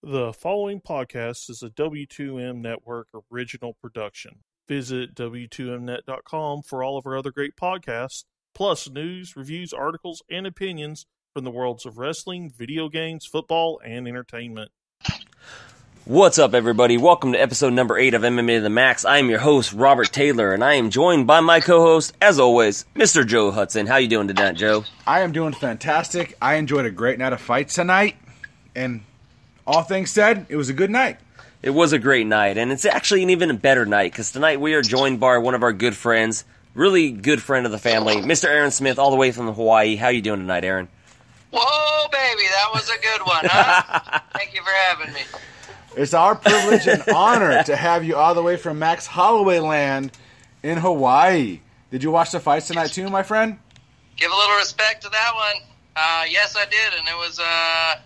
The following podcast is a W2M Network original production. Visit W2Mnet.com for all of our other great podcasts, plus news, reviews, articles, and opinions from the worlds of wrestling, video games, football, and entertainment. What's up, everybody? Welcome to episode number 8 of MMA to the Max. I am your host, Robert Taylor, and I am joined by my co-host, as always, Mr. Joe Hudson. How you doing tonight, Joe? I am doing fantastic. I enjoyed a great night of fights tonight, and all things said, it was a good night. It was a great night, and it's actually an even better night, because tonight we are joined by one of our good friends, really good friend of the family, Mr. Aaron Smith, all the way from Hawaii. How you doing tonight, Aaron? Whoa, baby, that was a good one, huh? Thank you for having me. It's our privilege and honor to have you all the way from Max Holloway land in Hawaii. Did you watch the fights tonight too, my friend? Give a little respect to that one. Yes, I did, and it was a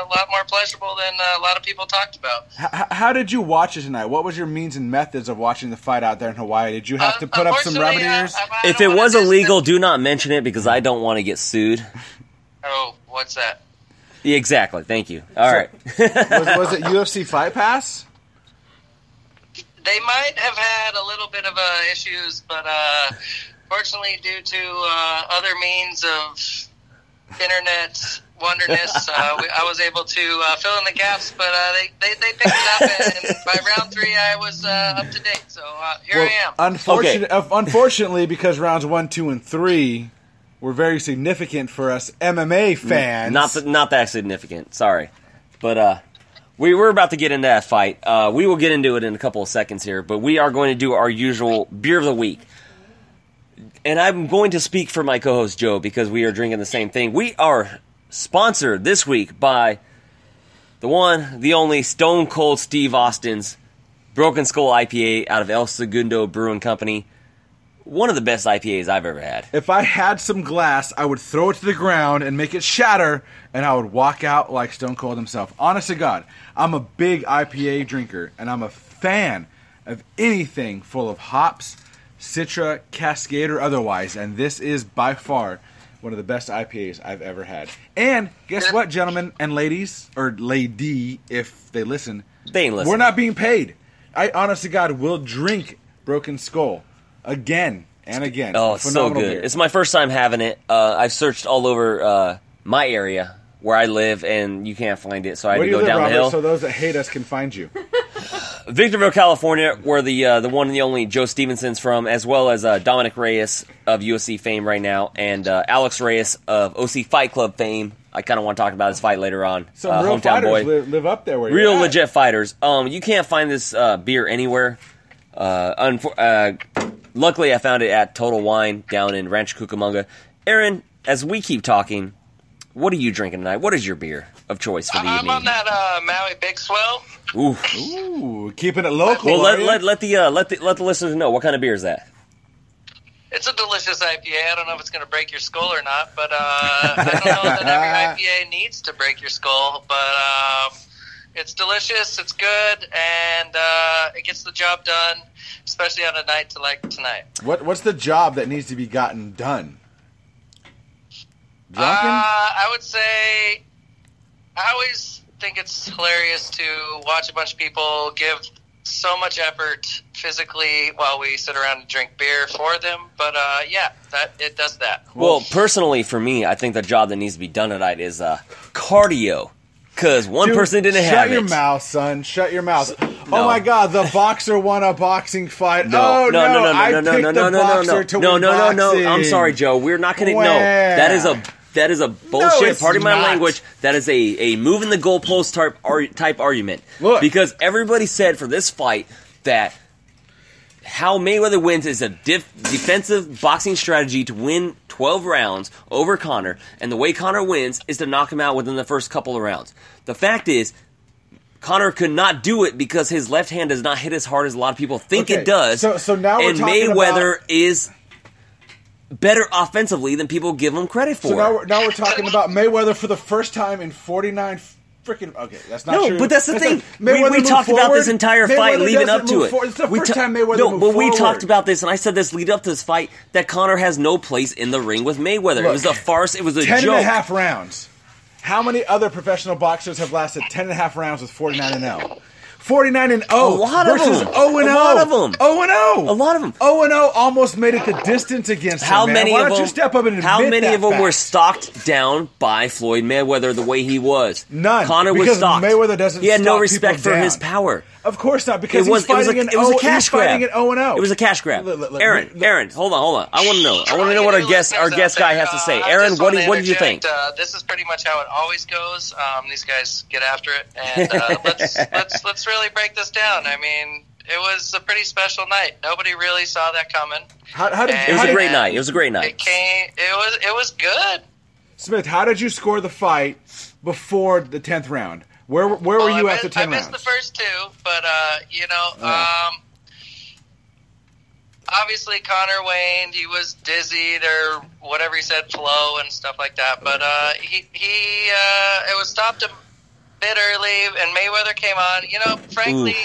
lot more pleasurable than a lot of people talked about. How did you watch it tonight? What was your means and methods of watching the fight out there in Hawaii? Did you have to put up some rabbit ears? If it was illegal, do not mention it because I don't want to get sued. Oh, what's that? Yeah, exactly. Thank you. All right. Was it UFC Fight Pass? They might have had a little bit of issues, but fortunately, due to other means of internet wonderness, I was able to fill in the gaps, but they picked it up, and by round 3, I was up to date. So here I am. Unfortunately, because rounds 1, 2, and 3 were very significant for us MMA fans. Not that significant. Sorry, but we were about to get into that fight. We will get into it in a couple of seconds here, but we are going to do our usual beer of the week. And I'm going to speak for my co-host Joe because we are drinking the same thing. We are sponsored this week by the one, the only Stone Cold Steve Austin's Broken Skull IPA out of El Segundo Brewing Company. One of the best IPAs I've ever had. If I had some glass, I would throw it to the ground and make it shatter, and I would walk out like Stone Cold himself. Honest to God, I'm a big IPA drinker, and I'm a fan of anything full of hops, Citra, Cascade, or otherwise, and this is by far one of the best IPAs I've ever had. And guess what, gentlemen and ladies, or lady, if they listen, they ain't listening. We're not being paid. I, honest to God, will drink Broken Skull again and again. Oh, it's so good. Beer. It's my first time having it. I've searched all over my area where I live, and you can't find it, so I had to go down the hill. So those that hate us can find you. Victorville, California, where the one and the only Joe Stevenson's from, as well as Dominic Reyes of UFC fame right now, and Alex Reyes of OC Fight Club fame. I kind of want to talk about his fight later on. Some real hometown fighters boy. live up there. Where real you're legit fighters. You can't find this beer anywhere. Luckily, I found it at Total Wine down in Rancho Cucamonga. Aaron, as we keep talking, what are you drinking tonight? What is your beer of choice for the evening? I'm on that Maui Big Swell. Ooh, keeping it local. Well, let the listeners know what kind of beer is that. It's a delicious IPA. I don't know if it's going to break your skull or not, but I don't know that every IPA needs to break your skull. But it's delicious. It's good, and it gets the job done, especially on a night like tonight. What's the job that needs to be gotten done? Drunken? I would say I always think it's hilarious to watch a bunch of people give so much effort physically while we sit around and drink beer for them. But, it does that. Well, personally, for me, I think the job that needs to be done tonight is cardio. Because one person didn't have it. Shut your mouth, son. Shut your mouth. Oh, my God. The boxer won a boxing fight. No. No. I'm sorry, Joe. We're not going to. No. That is a bullshit. Pardon my language. That is a moving the goalpost type argument. Look. Because everybody said for this fight that how Mayweather wins is a defensive boxing strategy to win 12 rounds over Conor, and the way Conor wins is to knock him out within the first couple of rounds. The fact is, Conor could not do it because his left hand does not hit as hard as a lot of people think it does. So now we're and talking Mayweather is better offensively than people give him credit for. So now we're talking about Mayweather for the first time in 49 freaking... Okay, that's not true. No, but that's the thing. We talked about this entire fight leading up to it. It's the first time Mayweather moved forward. We talked about this, and I said this lead up to this fight, that Conor has no place in the ring with Mayweather. Look, it was a farce. It was a joke. 10.5 rounds. How many other professional boxers have lasted 10.5 rounds with 49-0? 49-0 versus 0-0. A lot of them. 0-0. A lot of them. 0-0 almost made it the distance against him, man. Why don't you step up and admit How many that of them fact? were stocked down by Floyd Mayweather the way he was? None. Conor was because stocked. Mayweather doesn't. He had no stock respect people for down. his power. Of course not, because It was he's fighting a cash grab. at 0-0. It was a cash grab. Look, Aaron, hold on. I want to know. I want to know what our guest guy has to say. Aaron, what did you think? This is pretty much how it always goes. These guys get after it, and let's really break this down. I mean, it was a pretty special night. Nobody really saw that coming. It was a great night. It was a great night. It was good. Smith, how did you score the fight before the 10th round? Where were you after 10 rounds? I missed the first two, but obviously Conor waned. He was dizzy or whatever he said, flow and stuff like that. But it was stopped a bit early, and Mayweather came on. You know, frankly,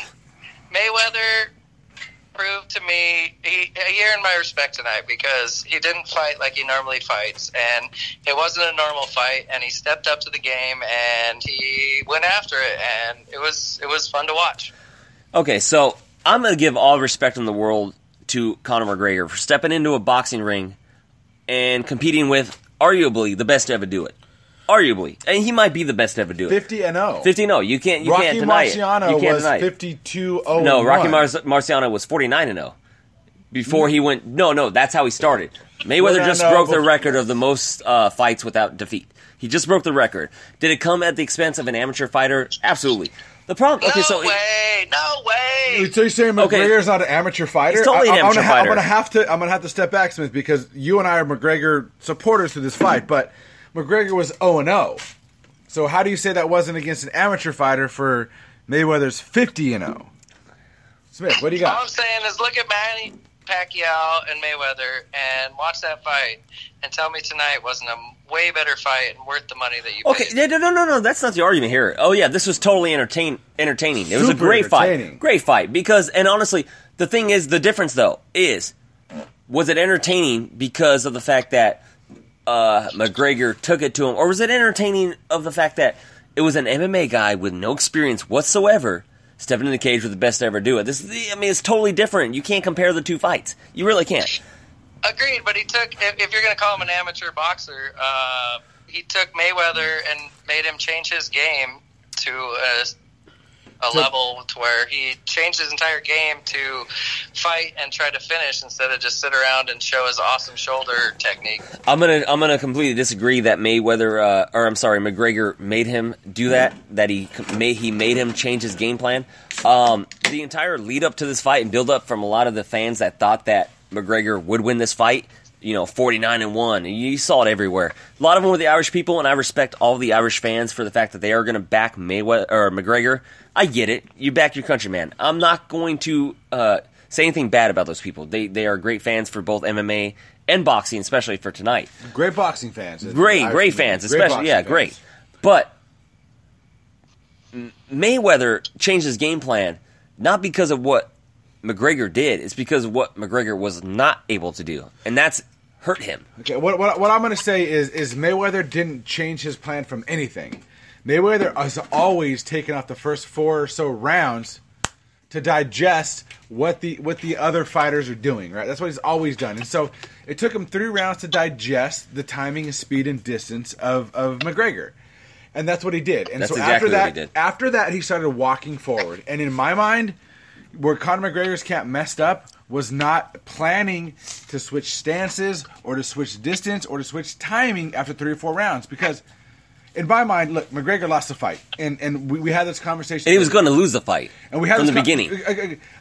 Mayweather proved to me he earned my respect tonight because he didn't fight like he normally fights, and it wasn't a normal fight, and he stepped up to the game and he went after it, and it was fun to watch. Okay, so I'm going to give all respect in the world to Conor McGregor for stepping into a boxing ring and competing with arguably the best to ever do it. Arguably. And he might be the best to ever do it. 50-0. 50-0. You can't deny it. Marciano You can't was deny it. 52-0. No, Rocky Marciano was 49-0. Before he went... No, that's how he started. Mayweather just broke the record of the most fights without defeat. He just broke the record. Did it come at the expense of an amateur fighter? Absolutely. The problem... Okay, no way. So you're saying McGregor's not an amateur fighter? He's totally an amateur fighter. I'm gonna have to step back, Smith, because you and I are McGregor supporters to this fight, but McGregor was 0-0. So how do you say that wasn't against an amateur fighter for Mayweather's 50-0? Smith, what do you got? All I'm saying is look at Manny Pacquiao and Mayweather and watch that fight and tell me tonight wasn't a way better fight and worth the money that you paid. Okay, no, that's not the argument here. Oh, yeah, this was totally entertaining. It was a great fight. Great fight. Because, and honestly, the thing is, the difference, though, was it entertaining because of the fact that McGregor took it to him, or was it entertaining of the fact that it was an MMA guy with no experience whatsoever stepping in the cage with the best to ever do it? It's totally different. You can't compare the two fights. You really can't. Agreed, but he took, if you're going to call him an amateur boxer, he took Mayweather and made him change his game to a level to where he changed his entire game to fight and try to finish instead of just sit around and show his awesome shoulder technique. I'm gonna completely disagree that McGregor made him do that. That he made him change his game plan. The entire lead up to this fight and build up from a lot of the fans that thought that McGregor would win this fight. 49-1, and you saw it everywhere. A lot of them were the Irish people, and I respect all the Irish fans for the fact that they are going to back Mayweather or McGregor. I get it. You back your countryman. I'm not going to say anything bad about those people. They are great fans for both MMA and boxing, especially for tonight. Great boxing fans. Great fans, especially great. But Mayweather changed his game plan not because of what McGregor did. It's because of what McGregor was not able to do, and that's hurt him. Okay, what I'm going to say is Mayweather didn't change his plan from anything. Mayweather has always taken off the first 4 or so rounds to digest what the other fighters are doing, right? That's what he's always done. And so it took him 3 rounds to digest the timing, speed, and distance of McGregor. And that's what he did. And that's so exactly what he did. After that, he started walking forward. And in my mind, where Conor McGregor's camp messed up was not planning to switch stances or to switch distance or to switch timing after 3 or 4 rounds. Because in my mind, look, McGregor lost the fight. And we had this conversation. And he was going to lose the fight and we had from the beginning.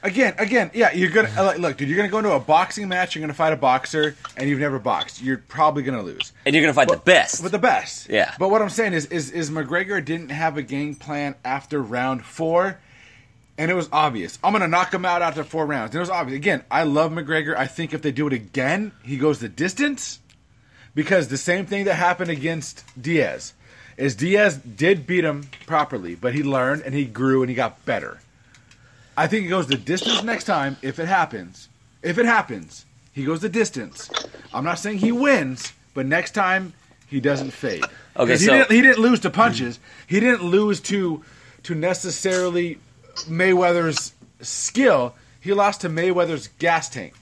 Again, yeah, you're going to... Look, dude, you're going to go into a boxing match, you're going to fight a boxer, and you've never boxed. You're probably going to lose. And you're going to fight the best. With the best. Yeah. But what I'm saying is McGregor didn't have a game plan after round 4. And it was obvious. I'm going to knock him out after 4 rounds. And it was obvious. Again, I love McGregor. I think if they do it again, he goes the distance. Because the same thing that happened against Diaz is Diaz did beat him properly, but he learned and he grew and he got better. I think he goes the distance next time if it happens. If it happens, he goes the distance. I'm not saying he wins, but next time he doesn't fade. Okay, he didn't lose to punches. He didn't lose to necessarily Mayweather's skill. He lost to Mayweather's gas tank.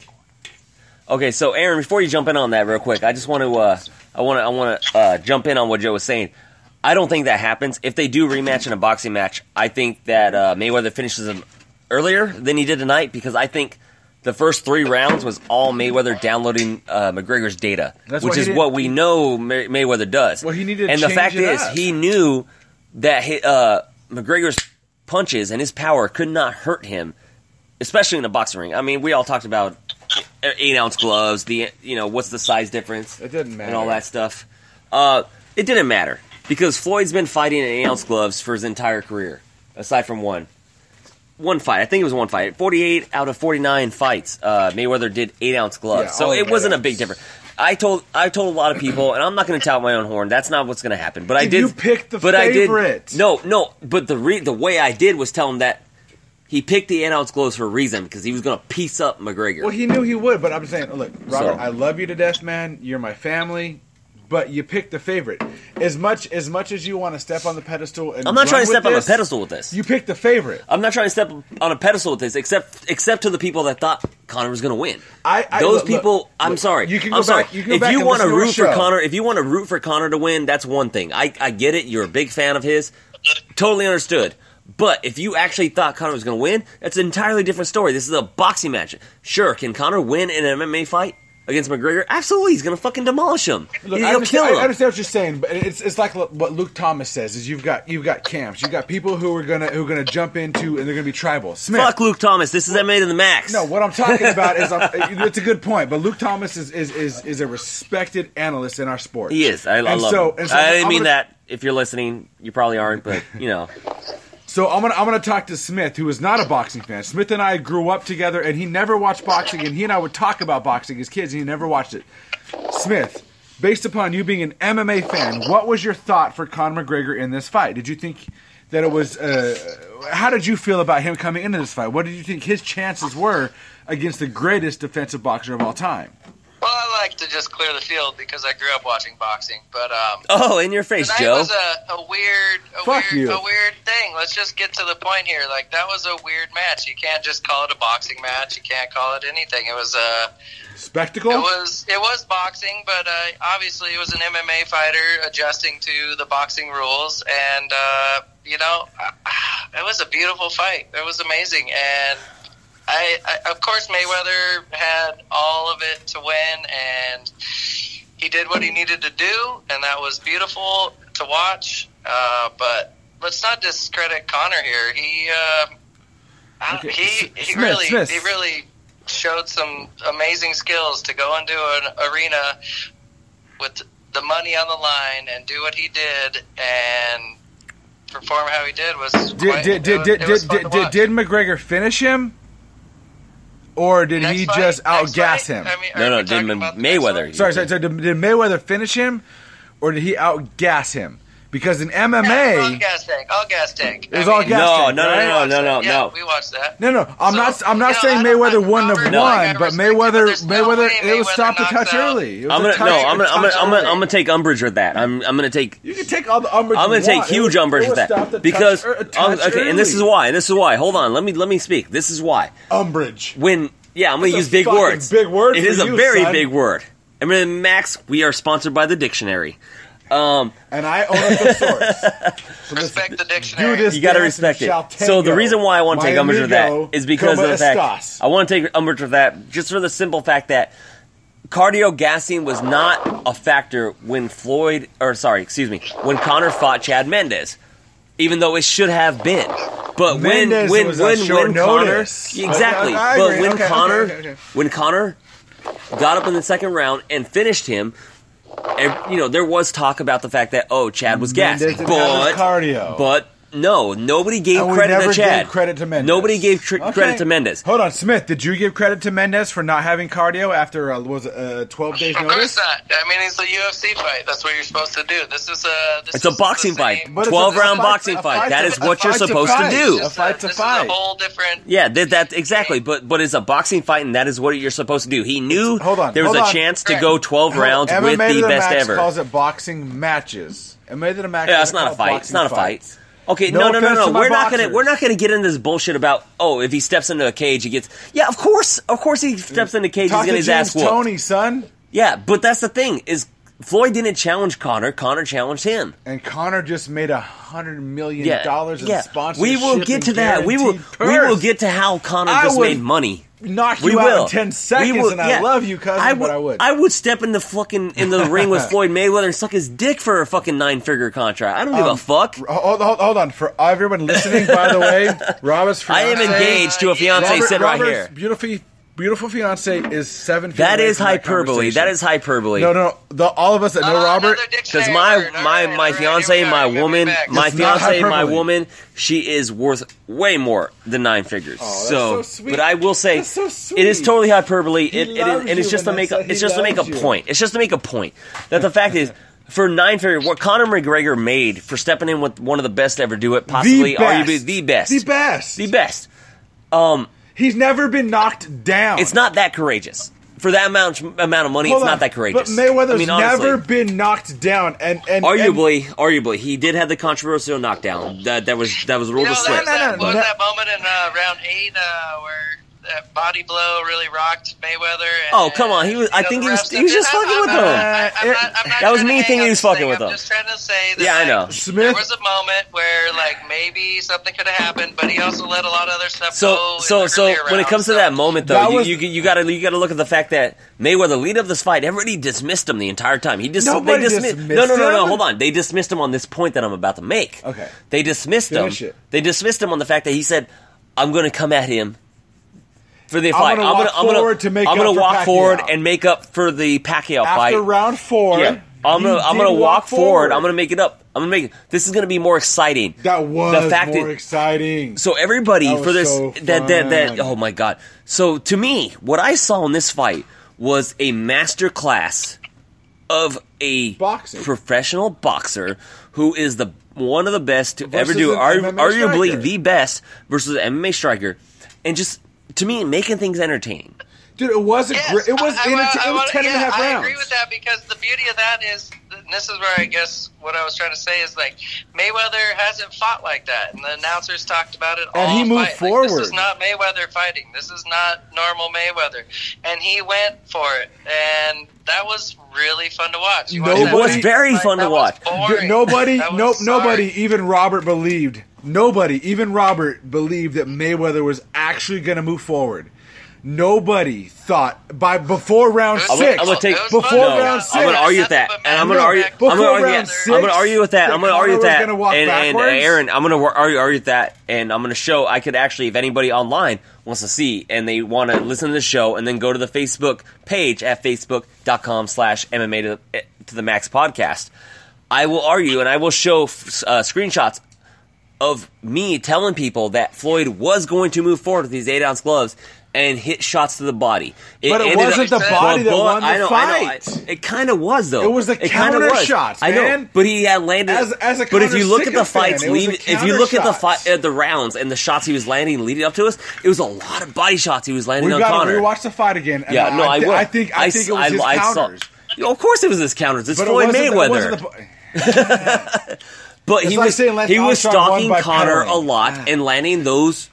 Okay, so Aaron, before you jump in on that real quick, I just want to jump in on what Joe was saying. I don't think that happens. If they do rematch in a boxing match, I think that Mayweather finishes him earlier than he did tonight, because I think the first 3 rounds was all Mayweather downloading McGregor's data, which is what we know Mayweather does. Well, he needed to and change the fact is, he knew that McGregor's punches and his power could not hurt him, especially in a boxing ring. I mean, we all talked about 8-ounce gloves, what's the size difference? It didn't matter. And all that stuff. It didn't matter, because Floyd's been fighting in 8-ounce gloves for his entire career, aside from one fight. I think it was one fight. 48 out of 49 fights, Mayweather did 8-ounce gloves. Yeah, so it wasn't a big difference. I told a lot of people, and I'm not going to tout my own horn. That's not what's going to happen. But I did. You picked the favorite. No. But the way I did was tell him that he picked the 8-ounce gloves for a reason, because he was going to piece up McGregor. Well, he knew he would. But I'm saying, look, Robert, I love you to death, man. You're my family. But you picked the favorite. As much as you want to step on the pedestal, and I'm not trying to step on this, a pedestal with this. You picked the favorite. I'm not trying to step on a pedestal with this, except to the people that thought Conor was going to win. I'm sorry. You can I'm sorry. If you want to root for Conor, if you want to root for Conor to win, that's one thing. I get it. You're a big fan of his. Totally understood. But if you actually thought Conor was going to win, that's an entirely different story. This is a boxing match. Sure, can Conor win in an MMA fight against McGregor? Absolutely, he's going to fucking demolish him. Look, He'll kill him. I understand what you're saying, but it's like what Luke Thomas says: is you've got camps, you've got people who are gonna jump into, and they're gonna be tribal. Smith, fuck Luke Thomas. This is MMA to the max. No, what I'm talking about is it's a good point, but Luke Thomas is a respected analyst in our sport. He is. I love him. I didn't mean that. If you're listening, you probably aren't, but So I'm gonna talk to Smith, who is not a boxing fan. Smith and I grew up together, and he never watched boxing, and he and I would talk about boxing as kids, and he never watched it. Smith, based upon you being an MMA fan, what was your thought for Conor McGregor in this fight? Did you think that it was? How did you feel about him coming into this fight? What did you think his chances were against the greatest defensive boxer of all time? Well, I like to just clear the field because I grew up watching boxing, but in your face, Joe. That was a weird thing. Let's just get to the point here. Like, that was a weird match. You can't just call it a boxing match. You can't call it anything. It was a spectacle. It was boxing, but obviously it was an MMA fighter adjusting to the boxing rules, and it was a beautiful fight. It was amazing, and I of course, Mayweather had all of it to win, and he did what he needed to do, and that was beautiful to watch. But let's not discredit Conor here. He really showed some amazing skills to go into an arena with the money on the line and do what he did and perform how he did. Did McGregor finish him? Or did he just outgas him? No, did Mayweather. Sorry, did Mayweather finish him? Or did he outgas him? Because in MMA... Yeah, all gas tank. It was all gas tank. No. Yeah, we watched that. No. I'm not saying Mayweather wouldn't have won, but Mayweather it was stopped a touch early. I'm gonna take umbrage with that. I'm gonna take. You can take all the umbrage. I'm gonna take huge umbrage with that because and this is why. Hold on, let me speak. This is why. Umbrage. I'm gonna use big words. Big word. It is a very big word. I mean, Max, we are sponsored by the dictionary. And I own a thesaurus. So respect the dictionary. You got to respect it. So the reason why I want to take umbrage with that is because of the fact I want to take umbrage with that just for the simple fact that cardio gassing was not a factor when Conor fought Chad Mendes, even though it should have been. But when Conor exactly, when Conor got up in the second round and finished him. There was talk about the fact that Chad was gassed, but No, nobody gave And we credit never to Chad. gave credit to Mendes. Nobody gave Okay. credit to Mendes. Hold on, Smith. Did you give credit to Mendes for not having cardio after 12 days Of notice? course not. I mean, it's a UFC fight. That's what you're supposed to do. It's a boxing fight. But it's 12-round a boxing fight. That is what you're supposed to do. A fight to This fight. is a whole different. Yeah, that exactly. But it's a boxing fight, and that is what you're supposed to do. He knew there was a chance to go 12 rounds with MMA the to best Max ever. calls it boxing matches. MMA to the Max. Yeah, it's not a fight. It's not a fight. Okay, No no. offense to my We're boxers. not gonna get into this bullshit about if he steps into a cage he gets. Yeah, of course he steps into a cage. Talk He's gonna to his ass James whooped. Toney, son. Yeah, but that's the thing is Floyd didn't challenge Conor. Conor challenged him. And Conor just made $100 million Yeah, in sponsorship. we will get to that. We will get to how Conor I just would made money. Knock We you will. out in 10 seconds, and I love you, cousin, but I would. I would step in the ring with Floyd Mayweather and suck his dick for a fucking 9-figure contract. I don't give a fuck. Hold on. For everyone listening, by the way, Robert's I fiance. am engaged to a fiance sitting right Robert's here. Beautiful fiance is 7 feet That away is from that hyperbole. conversation. That is hyperbole. No. All of us that know Robert. Because my fiance, my woman, she is worth way more than 9 figures. Oh, that's so sweet. But I will say, That's so sweet. it is totally hyperbole. He It is, loves and it's you, just to make Vanessa. it's He just to make a loves you. point. It's just to make a point that the fact is. For 9 figure, what Conor McGregor made for stepping in with one of the best to ever do it, possibly, arguably the best. The best. He's never been knocked down. It's not that courageous. For that amount of money, Hold it's on. not that courageous. But Mayweather's I mean, honestly, never been knocked down, and arguably, he did have the controversial knockdown. That was ruled a slip. What was that moment in round 8 where that body blow really rocked Mayweather? Oh, come on. I think he was just fucking with him. That was me thinking he was fucking with him. I'm just trying to say that Yeah, I know. there was a moment where maybe something could have happened, but he also let a lot of other stuff go. So when it comes to that moment, though, you gotta look at the fact that Mayweather, lead up this fight, everybody dismissed him the entire time. Nobody dismissed him? No, hold on. They dismissed him on this point that I'm about to make. Okay. They dismissed him. They dismissed him on the fact that he said, "I'm going to come at him." For the fight, I'm gonna walk forward and make up for the Pacquiao fight. After round 4, yeah. I'm gonna walk forward. I'm gonna make it up. This is gonna be more exciting. That was more exciting. So everybody for this so that oh my god. So to me, what I saw in this fight was a master class of a professional boxer who is one of the best to ever do, arguably the best versus an MMA striker, and just. To me, making things entertaining. Dude, it wasn't great. It was 10 and a half rounds. I agree with that because the beauty of that is, and this is where I guess what I was trying to say is Mayweather hasn't fought like that, and the announcers talked about it all. And he moved forward. This is not Mayweather fighting. This is not normal Mayweather, and he went for it, and that was really fun to watch. It was very fun to watch. Nobody, even Robert believed. Nobody, even Robert, believed that Mayweather was actually going to move forward. Nobody thought before round 6. I'm going to argue with that, and I'm going to argue. I'm going to argue with that. I'm going to argue with that, and Aaron, I'm going to argue with that, and I'm going to show. I could actually, if anybody online wants to see and they want to listen to the show, and then go to the Facebook page at facebook.com/MMA to the Max podcast. I will argue, and I will show screenshots of me telling people that Floyd was going to move forward with these 8-ounce gloves and hit shots to the body. But it wasn't the body that won the fight. It kind of was, though. It was the counter shots, man. I know, but he had landed. But if you look at the fights, if you look at the rounds and the shots he was landing leading up to us, it was a lot of body shots he was landing on Conor. We got to rewatch the fight again. Yeah, I will. I think it was his counters. Of course, it was his counters. It's Floyd Mayweather. But he was stalking Conor a lot and landing those.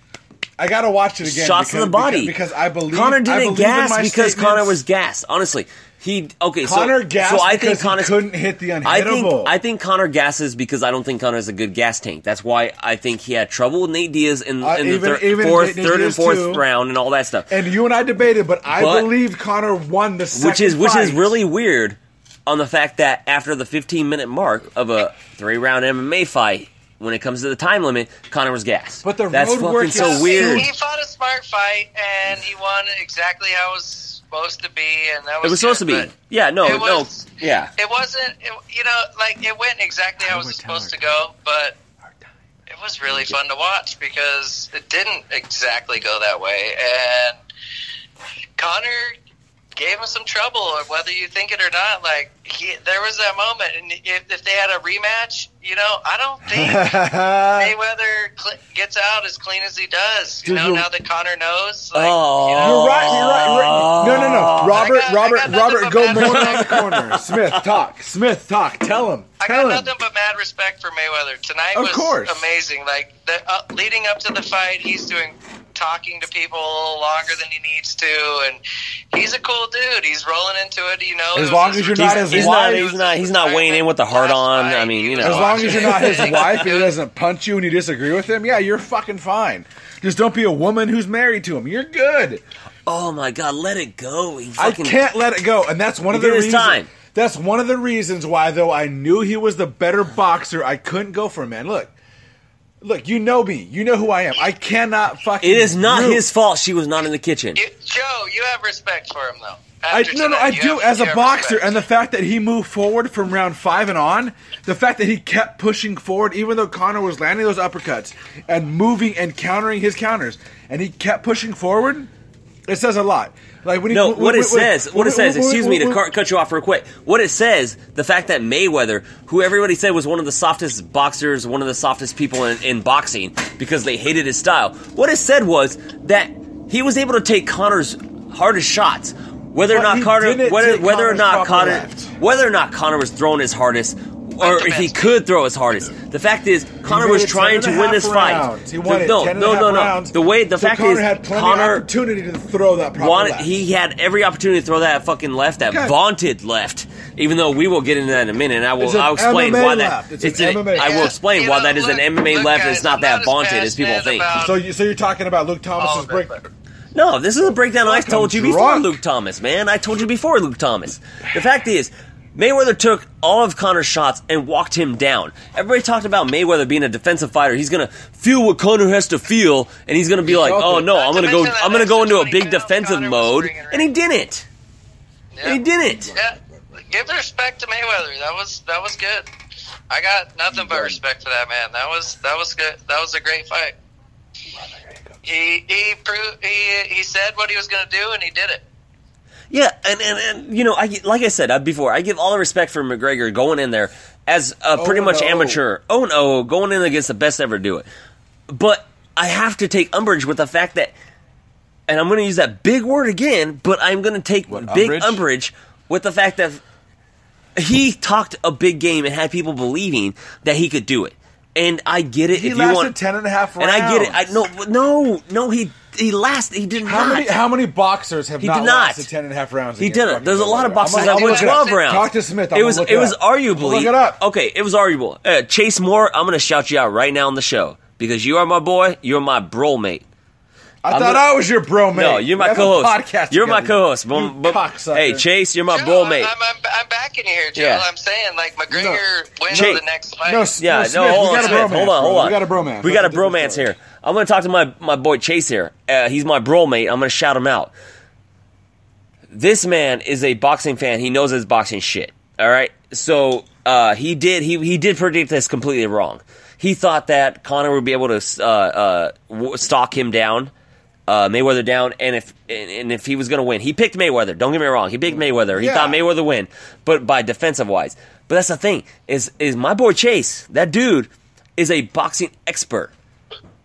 I gotta watch it again. Shots to the body because I believe Conor didn't gas because Conor was gassed. Honestly, Conor gassed because he couldn't hit the unhittable. I think Conor gasses because I don't think Conor is a good gas tank. That's why I think he had trouble with Nate Diaz in the third and fourth round and all that stuff. And you and I debated, but I believe Conor won the second fight. Which is really weird. On the fact that after the 15-minute mark of a 3-round MMA fight, when it comes to the time limit, Conor was gassed. But that's fucking so weird. He fought a smart fight, and he won exactly how it was supposed to be, and that was it was supposed to be. Yeah, no. It wasn't, it went exactly how it was supposed to go, but it was really fun to watch because it didn't exactly go that way. And Conor gave him some trouble, whether you think it or not. Like, there was that moment, and if they had a rematch, I don't think Mayweather gets out as clean as he does. Now that Conor knows. Like, You're right. No. Robert, go more on the corner. Smith, talk. Tell him. I got nothing but mad respect for Mayweather. Tonight was amazing. Like, leading up to the fight, he's talking to people longer than he needs to, and he's a cool dude. He's rolling into it, As long as you're not his wife, he's not weighing in with the heart on. I mean, as long as you're not his wife and he doesn't punch you and you disagree with him, yeah, you're fucking fine. Just don't be a woman who's married to him. You're good. Oh my God, let it go. I can't let it go, and that's one of the reasons. That's one of the reasons why, though I knew he was the better boxer, I couldn't go for him, man. Look, you know me. You know who I am. I cannot fucking... It is not his fault she was not in the kitchen. Joe, you have respect for him, though. I do as a boxer, respect. And the fact that he moved forward from round 5 and on, the fact that he kept pushing forward, even though Conor was landing those uppercuts and moving and countering his counters, and he kept pushing forward, it says a lot. Like what it says, excuse me to cut you off real quick. What it says, the fact that Mayweather, who everybody said was one of the softest boxers, one of the softest people in boxing because they hated his style, what it said was that he was able to take Conor's hardest shots. Whether or not Conor was throwing his hardest, or if he could throw his hardest. The fact is, Conor was trying to win this fight. He won it. No. The fact is, had plenty of opportunity to throw that proper left. He had every opportunity to throw that fucking left, vaunted left. Even though we will get into that in a minute, and I'll explain why that. I will explain why that is an MMA left. And it's not that vaunted as people think. So you're talking about Luke Thomas's break. No, this is a breakdown I told you before Luke Thomas, man. I told you before Luke Thomas. The fact is, Mayweather took all of Conor's shots and walked him down. Everybody talked about Mayweather being a defensive fighter. He's going to feel what Conor has to feel, and he's going to be like, "Oh no, I'm going to go into a big defensive mode," and he didn't. Yeah. He didn't. Yeah, give respect to Mayweather. That was good. I got nothing but respect for that man. That was good. That was a great fight. He said what he was going to do, and he did it. Yeah, and like I said before, I give all the respect for McGregor going in there as a pretty much amateur. Going in against the best to ever do it. But I have to take umbrage with the fact that, and I'm going to use that big word again, but I'm going to take umbrage with the fact that he talked a big game and had people believing that he could do it. And I get it. He lasted 10.5 rounds. And I get it. He did not. How many boxers have not lasted 10.5 rounds? He didn't. There's a lot of boxers that went 12 rounds. Talk to Smith. It was arguably. Look it up. Okay, it was arguable. Chase Moore, I'm going to shout you out right now on the show because you are my boy. You're my bro mate. I thought I was your bro mate. No, you're my co-host. You're my co-host. Hey, Chase, you're my bro mate. I'm backing you here, Joe. Yeah. I'm saying, like, McGregor wins the next fight. Hold on. We got a bromance. We got a bromance here. I'm going to talk to my boy Chase here. He's my bro mate. I'm going to shout him out. This man is a boxing fan. He knows his boxing shit. All right? So he did predict this completely wrong. He thought that Conor would be able to stalk him down. Mayweather down, and if he was going to win, he picked Mayweather. Don't get me wrong, he picked Mayweather. He thought Mayweather would win, but by defensive wise. But that's the thing is my boy Chase. That dude is a boxing expert,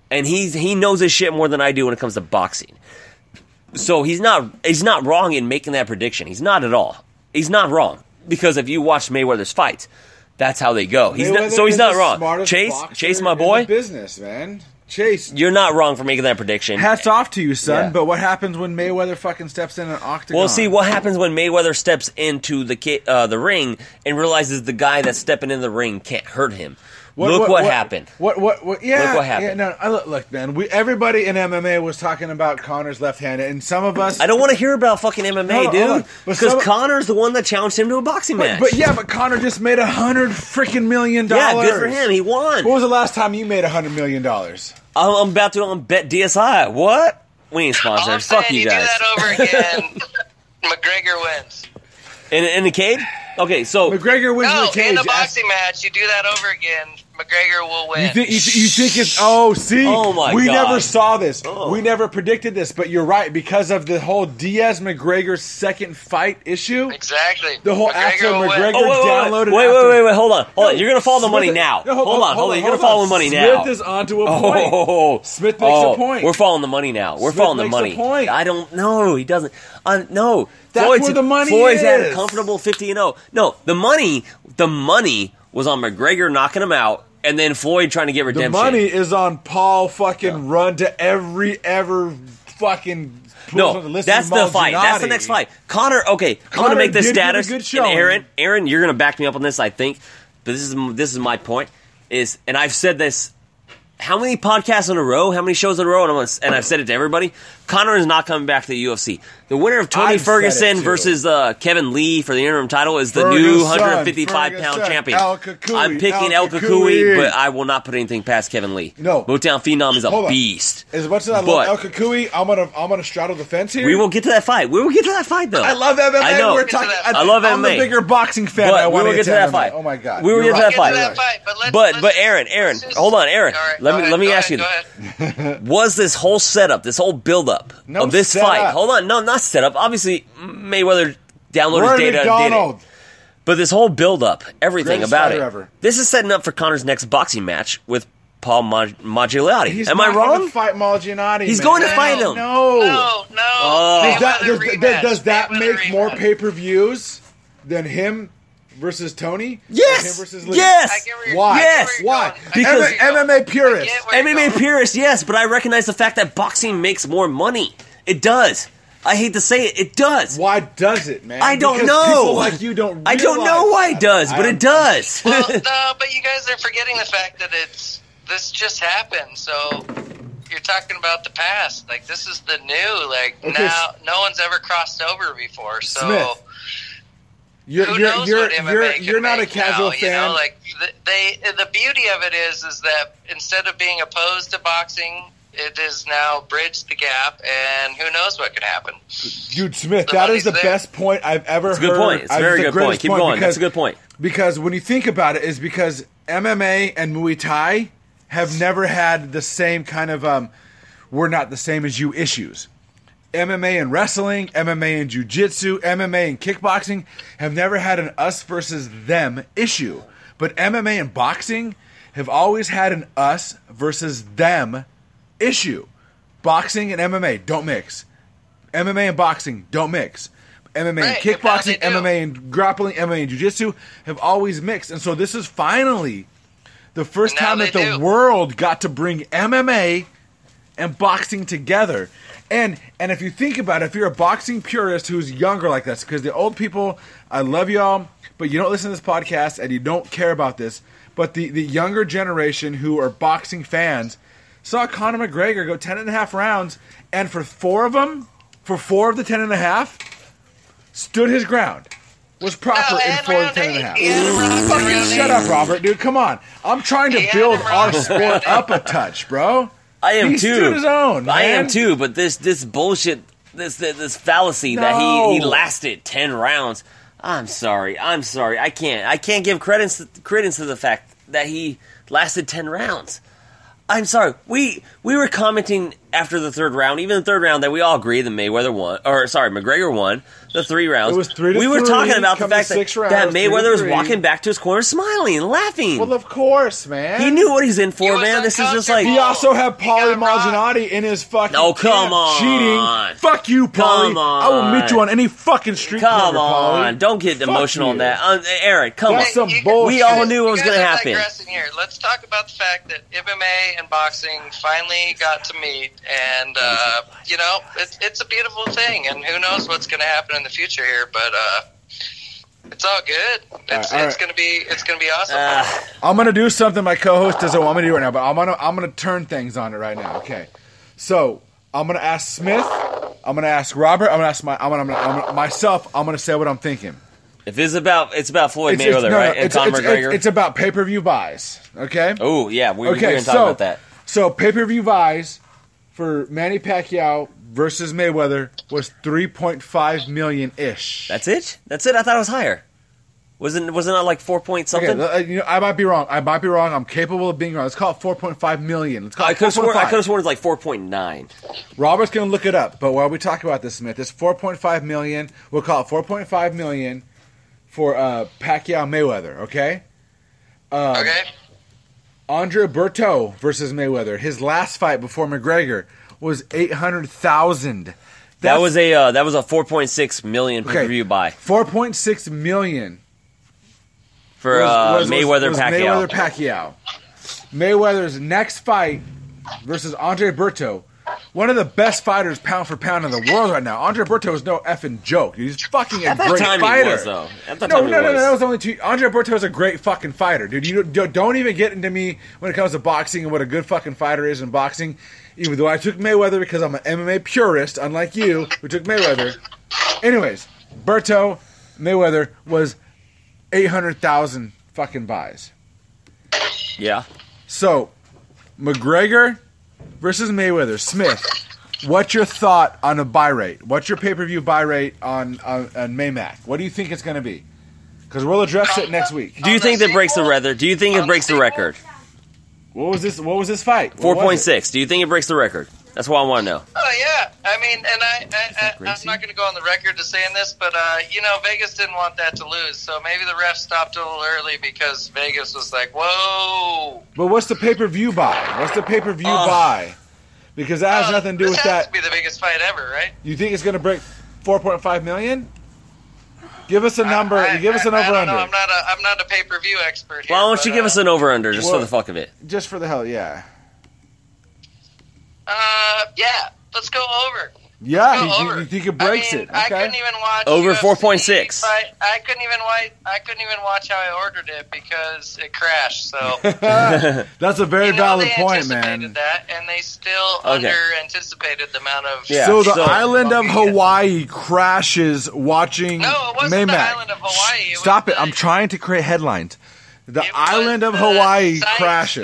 and he knows his shit more than I do when it comes to boxing. So he's not wrong in making that prediction. He's not at all. He's not wrong because if you watch Mayweather's fights, that's how they go. He's not wrong. Chase, my boy. Business, man. Chase, you're not wrong for making that prediction. Hats off to you, son. Yeah. But what happens when Mayweather fucking steps in an octagon? Well, see, what happens when Mayweather steps into the ring and realizes the guy that's stepping in the ring can't hurt him? Look what happened. Yeah, look what happened. Yeah, look, man. Everybody in MMA was talking about Conor's left hand, and some of us. I don't want to hear about fucking MMA, dude. Because Conor's the one that challenged him to a boxing match. But Conor just made $100 million. Yeah, good for him. He won. What was the last time you made $100 million? I'm about to bet DSI. What? We ain't sponsors. Fuck you guys. You do that over again, McGregor wins. In the cage? Okay, so McGregor wins in the cage. In the boxing match, you do that over again. McGregor will win. You think it's... Oh, see? Oh, my we God. never saw this. Oh. We never predicted this, but you're right. Because of the whole Diaz-McGregor second fight issue. Exactly. The whole after McGregor downloaded... Wait, hold on. You're going to follow the money now. No, Hold on. You're going to follow the money now. Smith is onto a point. Smith makes a point. We're following the money now. We're Smith following the makes a money. point. I don't know. He doesn't. No. That's where the money Floyd's at a is. comfortable 50-0. No, the money was on McGregor knocking him out, and then Floyd trying to get redemption. The money is on Paul fucking run to ever fucking... No, that's the fight. That's the next fight. Conor, okay, I'm going to make this status. And Aaron, you're going to back me up on this, I think. But this is my point. And I've said this how many podcasts in a row, how many shows in a row, and I've said it to everybody. Conor is not coming back to the UFC. The winner of Tony Ferguson versus Kevin Lee for the interim title is the new 155-pound champion. I'm picking El Kakui, but I will not put anything past Kevin Lee. No. Motown Phenom is a beast. As much as I love El Kakui, I'm gonna straddle the fence here. We will get to that fight. though. I love MMA. I know. I love MMA. I'm the bigger boxing fan. But I want we will get to that fight. Oh my God. We will get to that fight. But Aaron, hold on, Aaron. Let me ask you. Was this whole setup, this whole build-up of this fight? Hold on, no, not setup. Obviously, Mayweather downloaded data and did it. But this whole build-up, everything about it, this is setting up for Conor's next boxing match with Paul Malignaggi. Am I wrong? Going to fight Malignaggi. He's going to fight him. No. Does that make Mayweather more pay-per-views than him versus Tony? Yes. Him versus Lee? Yes. Why? Yes. Why? Because MMA purists. MMA purists, yes, but I recognize the fact that boxing makes more money. It does. I hate to say it. It does. Why does it, man? I don't because know. People like you don't realize. I don't know why it does, but it does. Well, no, but you guys are forgetting the fact that this just happened. So you're talking about the past. Like, this is the new. Like, now no one's ever crossed over before. So Smith, you're not a casual fan. You know, like the beauty of it is that instead of being opposed to boxing, it is now bridged the gap, and who knows what could happen. Dude, Smith, that is the best point I've ever heard. It's a good point. It's a very good point. Keep going. That's a good point. Because when you think about it, is because MMA and Muay Thai have never had the same kind of we're not the same as you issues. MMA and wrestling, MMA and jiu-jitsu, MMA and kickboxing have never had an us versus them issue. But MMA and boxing have always had an us versus them issue. Boxing and MMA don't mix. MMA and boxing don't mix. MMA and kickboxing, MMA and grappling, MMA and jiu-jitsu have always mixed. And so this is finally the first time that the world got to bring MMA and boxing together. And if you think about it, if you're a boxing purist who's younger like this, because the old people, I love y'all, but you don't listen to this podcast and you don't care about this, but the younger generation who are boxing fans saw Conor McGregor go 10.5 rounds, and for four of the 10.5, stood his ground. Was proper in 4 of the 10.5. Fucking shut up, Robert, dude. Come on. I'm trying to build our sport up a touch, bro. I am he too. Stood his own, man. I am too, but this bullshit, this fallacy that he lasted 10 rounds. I'm sorry. I can't give credence to the fact that he lasted 10 rounds. I'm sorry. We were commenting after the third round, even the third round, that we all agreed that McGregor won the 3 rounds. It was 3-3. We were talking about the fact that Mayweather was walking back to his corner smiling and laughing. Well, of course, man. He knew what he's in for, man. This is just like... He also had Paulie Malignaggi in his fucking come on. cheating. Fuck you, Paulie. I will meet you on any fucking street corner, Paulie. Don't get emotional on that. Aaron, come That's on. some bullshit. We all knew what was going to happen. Here. Let's talk about the fact that MMA and boxing finally got to meet, and it's a beautiful thing, and who knows what's going to happen in the future here, but it's all good. It's going to be awesome. I'm going to do something my co-host doesn't want me to do right now, but I'm going to turn things on it right now. Okay, so I'm going to ask Smith, I'm going to ask Robert, I'm going to ask myself. I'm going to say what I'm thinking. If it's about Floyd Mayweather, right? And Conor McGregor. It's about pay-per-view buys. Okay. Oh yeah, we're going to talk about that. So pay-per-view buys for Manny Pacquiao versus Mayweather was 3.5 million ish. That's it. I thought it was higher. Wasn't it not like 4 point something? Okay, I might be wrong. I'm capable of being wrong. Let's call it 4.5 million. Let's call it I could have 4.5. sworn it's like 4.9. Robert's going to look it up. But while we talk about this, Smith, it's 4.5 million. We'll call it 4.5 million for Pacquiao Mayweather. Okay. Okay. Andre Berto versus Mayweather. His last fight before McGregor was 800,000. That was a 4.6 million pay-per-view buy 4.6 million for Mayweather Pacquiao. Mayweather Pacquiao. Mayweather's next fight versus Andre Berto. One of the best fighters pound for pound in the world right now. Andre Berto is no effing joke. He's fucking a great fighter. He was, though. No, that was only two. Andre Berto is a great fucking fighter, dude. You don't even get into me when it comes to boxing and what a good fucking fighter is in boxing. Even though I took Mayweather because I'm an MMA purist, unlike you, who took Mayweather. Anyways, Berto Mayweather was 800,000 fucking buys. Yeah. So, McGregor versus Mayweather. Smith, what's your thought on a buy rate? What's your pay-per-view buy rate on Maymac? What do you think it's going to be? Because we'll address it next week. Do you think that breaks the record? Do you think it breaks the record? What was this fight? 4.6. Do you think it breaks the record? That's what I want to know. Oh yeah, I mean, and I'm not going to go on the record to saying this, but Vegas didn't want that to lose, so maybe the ref stopped a little early because Vegas was like, "Whoa!" But what's the pay-per-view buy? What's the pay-per-view buy? Because that has nothing to do with that. This has to be the biggest fight ever, right? You think it's going to break 4.5 million? Give us a number. Give us an over-under. I'm not a pay-per-view expert here. Why don't you give us an over-under just for the fuck of it? Just for the hell, yeah. Yeah. Let's go over. Yeah, you think it breaks it? Okay. I couldn't even watch over UFC 4.6. Fight. I couldn't even watch how I ordered it because it crashed. So that's a very valid point, man. They anticipated that, and they still under-anticipated the amount of. Yeah. So the island of Hawaii crashes watching. No, it wasn't Maymac. the island of Hawaii. Stop it! I'm trying to create headlines. The island of Hawaii crashes.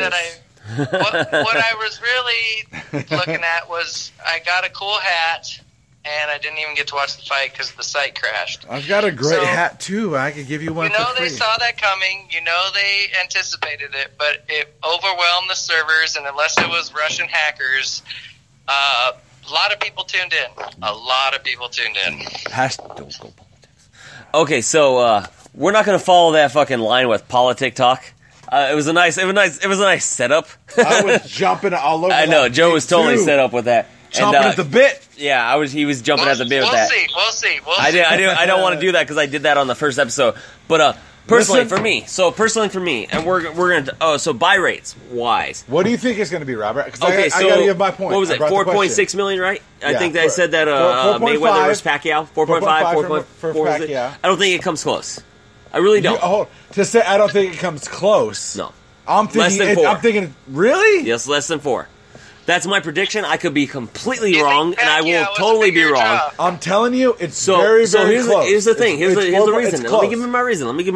What I was really looking at was I got a cool hat, and I didn't even get to watch the fight because the site crashed. I've got a great hat, too. I could give you one for free. They saw that coming. They anticipated it, but it overwhelmed the servers, and unless it was Russian hackers, a lot of people tuned in. Okay, so we're not going to follow that fucking line with politic talk. It was a nice setup. I was jumping all over. I know Joe was totally set up with that. Chomping at the bit. Yeah, he was jumping at the bit with that. We'll see. I don't want to do that because I did that on the first episode. But personally for me, and we're gonna. So buy rates wise. What do you think it's gonna be, Robert? Because I gotta give my point. What was it? 4.6 million, right? I think that I said that Mayweather versus Pacquiao. 4.5 for Pacquiao. I don't think it comes close. I really don't. To say I don't think it comes close. No. I'm thinking less than 4. I'm thinking, really? Yes, less than 4. That's my prediction. I could be completely wrong, and I will totally be wrong. I'm telling you, it's very close. Here's the thing. Here's the reason. Let me give him my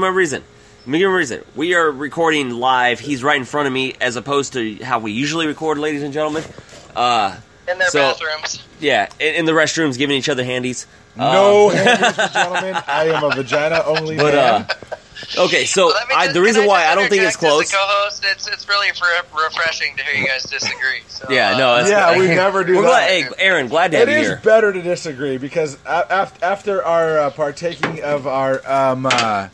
reason. We are recording live. He's right in front of me, as opposed to how we usually record, ladies and gentlemen. In their bathrooms. Yeah, in the restrooms, giving each other handies. No handies for gentlemen. I am a vagina-only man. Okay, so the reason why I don't think it's close. As a co-host, it's really refreshing to hear you guys disagree. So, we never do that. Hey, Aaron, glad to have you here. It is better to disagree because after our partaking of our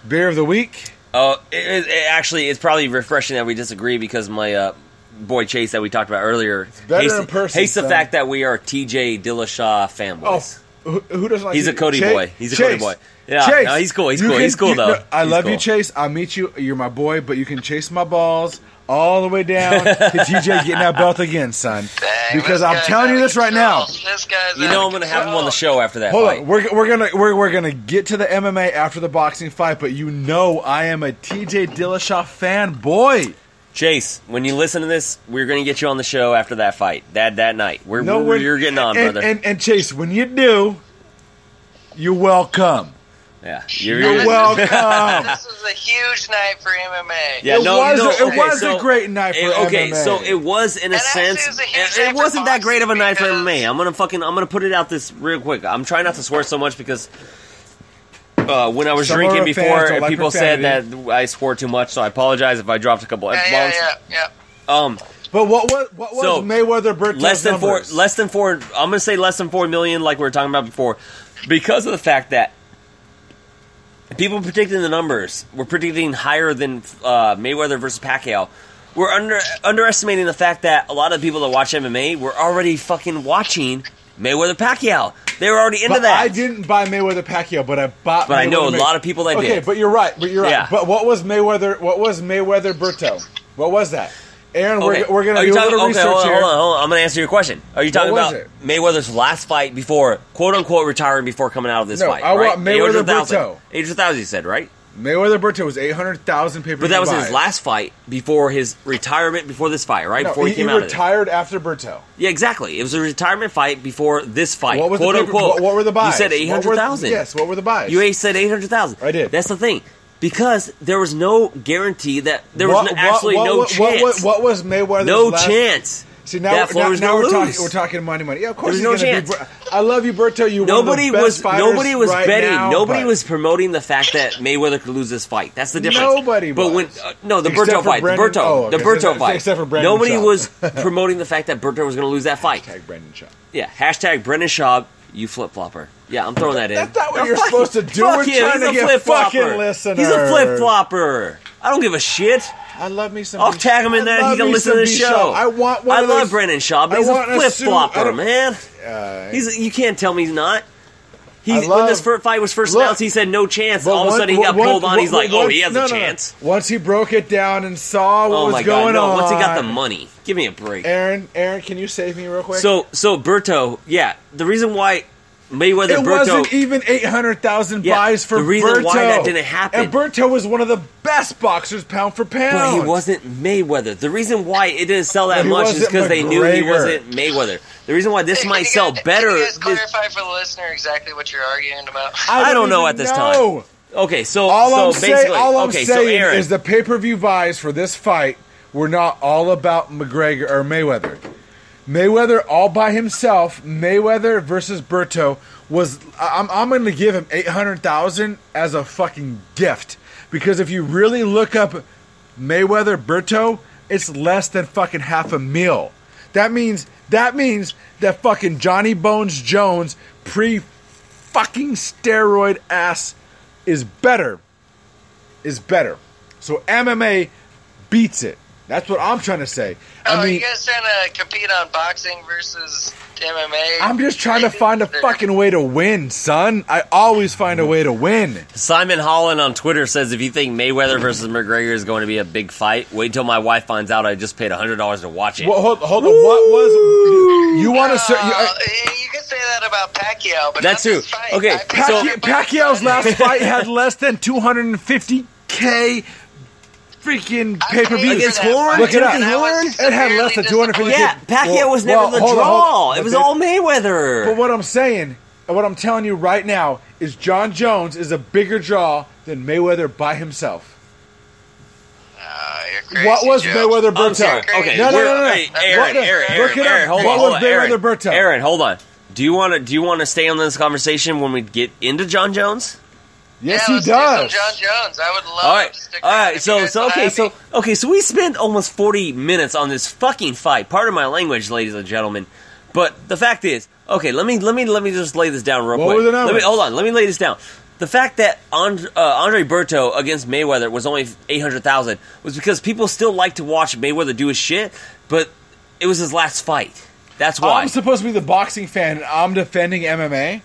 beer of the week. It's probably refreshing that we disagree because my boy Chase that we talked about earlier hates the fact that we are TJ Dillashaw fanboys. Oh, who doesn't like He's a Cody boy. He's a Cody boy. Yeah, Chase, no, he's cool. He's cool though. I love you, Chase. I'll meet you. You're my boy, but you can chase my balls all the way down to TJ getting that belt again, son. Dang, because I'm telling you this right now. This guy's I'm going to have him on the show after that fight. Hold on. We're gonna get to the MMA after the boxing fight, but I am a TJ Dillashaw fanboy. Chase, when you listen to this, we're going to get you on the show after that fight. That night. You're getting on, brother. And Chase, when you do, you're welcome. Yeah, you're welcome. This was a huge night for MMA. Yeah, it was a great night for MMA. Okay, so it was in a sense. It wasn't that great of a night for MMA. I'm gonna put it out this real quick. I'm trying not to swear so much because when I was Some drinking of our fans before, don't like people said profanity. that I swore too much, so I apologize if I dropped a couple F-bombs. Yeah. But what was So, Mayweather Berto's less than numbers? four. I'm gonna say less than 4 million, like we were talking about before, because of the fact that people predicting the numbers were predicting higher than Mayweather versus Pacquiao. We're underestimating the fact that a lot of people that watch MMA were already fucking watching Mayweather Pacquiao. They were already into that. I didn't buy Mayweather Pacquiao, but I bought. But I know a lot of people that did. Okay, but you're right. Yeah. But what was Mayweather Berto? What was that? Aaron, Okay. we're going to do a little research here. Hold on. I'm going to answer your question. Are you talking What was about it? Mayweather's last fight before, quote unquote, retiring before coming out of this No, fight? I right? want Mayweather 800,000. Berto. 800,000, you said, right? Mayweather Berto was 800,000 pay-per-view But that was his buys. last fight before his retirement, before this fight, right? No, Before he came out of it. retired after Berto. Yeah, exactly. It was a retirement fight before this fight. What was quote the unquote. What were the buys? You said 800,000. Yes, what were the buys? You said 800,000. I did. That's the thing. Because there was no guarantee that there was no chance. What was Mayweather's No last... chance. See, now, that Floyd was now gonna we're lose. talking money. Yeah, of course There's he's no gonna chance. I love you, Berto. You Nobody one of the best fighters nobody was right betting. now, Nobody but- was promoting the fact that Mayweather could lose this fight. That's the difference. Nobody But when was. no, the Except Berto for fight, Brendan- the Berto, oh, okay. the Berto Except- fight. except for Brendan Nobody Schaub. was promoting the fact that Berto was going to lose that fight. Hashtag Brendan Schaub. Yeah, hashtag Brendan Schaub, you flip flopper. Yeah, I'm throwing that in. That's not what No, you're fuck supposed you. to do. Fuck We're him. trying He's to a get flip fucking flopper. listeners. He's a flip flopper. I don't give a shit. I love me some. I'll tag him in there. He can listen to the show. I want one I of love those- Brendan Schaub, but I he's a want a flip suit. I flopper, don't- man. You can't tell me he's not. When love- this fight was first Look, announced, he said no chance. But All of a sudden, he got pulled on. He's like, oh, he has a chance. Once he broke it down and saw what Oh was my god! going No, on. once he got the money, give me a break. Aaron, can you save me real quick? So Berto, yeah, the reason why Mayweather it Berto wasn't even 800,000 Yeah, buys for the reason Berto. why that didn't happen- And Berto was one of the best boxers pound for pound. But he wasn't Mayweather. The reason why it didn't sell that But he much is wasn't because they knew he McGregor. wasn't Mayweather. The reason why this Hey, might can you sell guys- better. Can you guys is- clarify for the listener exactly what you're arguing about? I don't know even at this know. time. Okay, so All basically, I'm so saying Aaron, is the pay-per-view buys for this fight were not all about McGregor or Mayweather. Mayweather all by himself, Mayweather versus Berto was. I'm going to give him 800,000 as a fucking gift because if you really look up Mayweather Berto, it's less than fucking half a mil. That means that fucking Johnny Bones Jones fucking steroid ass is better. So MMA beats it. That's what I'm trying to say. Are you guys trying to compete on boxing versus MMA? I'm just trying to find a fucking way to win, son. I always find a way to win. Simon Holland on Twitter says if you think Mayweather versus McGregor is going to be a big fight, wait till my wife finds out I just paid $100 to watch it. Well, hold on. What was you want to? You can say that about Pacquiao, but That's not true. this fight. Okay, I picked Pacquiao's last fight had less than 250K freaking pay-per-view. Against Horn? Look it up. Timothy Horn? It had less than 250K. Yeah, Pacquiao was never the hold on, draw. hold on. It was But all Mayweather. But what I'm saying, what I'm telling you right now is John Jones is a bigger draw than Mayweather by himself. You're crazy, What was Joe. Mayweather Berto? I'm sorry. Okay, No. Hey, Aaron, Look it up. hold What on, was Aaron. Mayweather Berto? Aaron, hold on. Do you want to stay on this conversation when we get into John Jones? Yes, Yeah, he let's do some does. John Jones. I would love All right, to stick all around right. if you guys will have me. So we spent almost 40 minutes on this fucking fight. Pardon my language, ladies and gentlemen, but the fact is, okay. Let me just lay this down real What quick. were the numbers? Let me lay this down. The fact that Andre Berto against Mayweather was only 800,000 was because people still like to watch Mayweather do his shit, but it was his last fight. That's why. I'm supposed to be the boxing fan, and I'm defending MMA.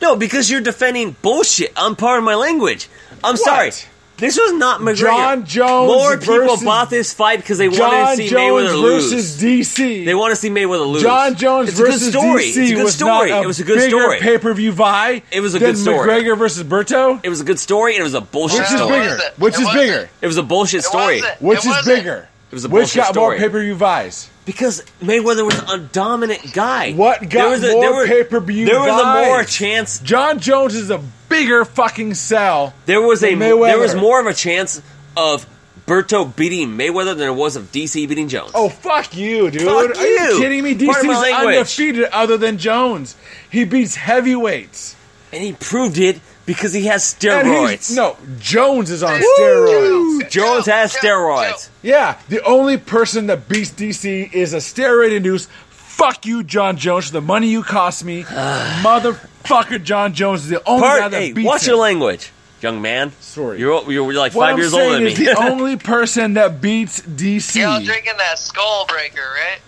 No, because you're defending bullshit. I'm part of my language. I'm sorry. This was not McGregor. John Jones More people versus- bought this fight because they wanted John to see Jones Mayweather lose. versus DC. They want to see Mayweather lose. John Jones it's a good versus story. DC It's a good was story. not It was a good bigger story. pay-per-view buy. It was a than good story. McGregor versus Berto. It was a good story, and it was a bullshit Which is story. bigger? wasn't. Which It is wasn't. bigger? It was a bullshit story. wasn't. Which It is wasn't. bigger? It was a Which bullshit got more story. pay-per-view buys? Because Mayweather was a dominant guy. What got more pay-per-view There was a buys? more chance. John Jones is a bigger fucking sell. There was than Mayweather. There was more of a chance of Berto beating Mayweather than there was of DC beating Jones. Oh, fuck you, dude. Fuck Are you you. kidding me? Pardon my DC's language. undefeated other than Jones. He beats heavyweights. And he proved it Because he has And steroids. no, Jones is on steroids. Jones has steroids. Yeah, the only person that beats DC is a steroid-induced. Fuck you, John Jones, for the money you cost me. Motherfucker, John Jones is the only guy that beats watch him. your language, young man. Sorry. You're like What 5 I'm years older than saying me. is the only person that beats DC. Y'all drinking that Skull Breaker, right?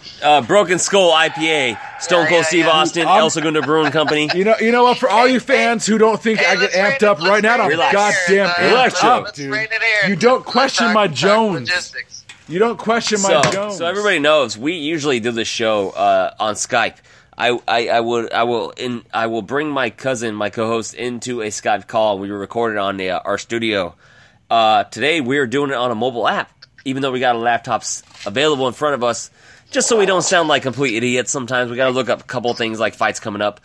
Broken Skull IPA, Stone Cold Steve Austin, El Segundo Brewing Company. You know what? For all you fans who don't think I get amped up right now, I'm goddamn amped up, dude. You don't question my Jones. Logistics. You don't question my Jones. So everybody knows we usually do this show on Skype. I will bring my cousin, my co-host, into a Skype call. We recorded on our studio. Today we are doing it on a mobile app, even though we got laptops available in front of us. Just so we don't sound like complete idiots, sometimes we got to look up a couple things like fights coming up.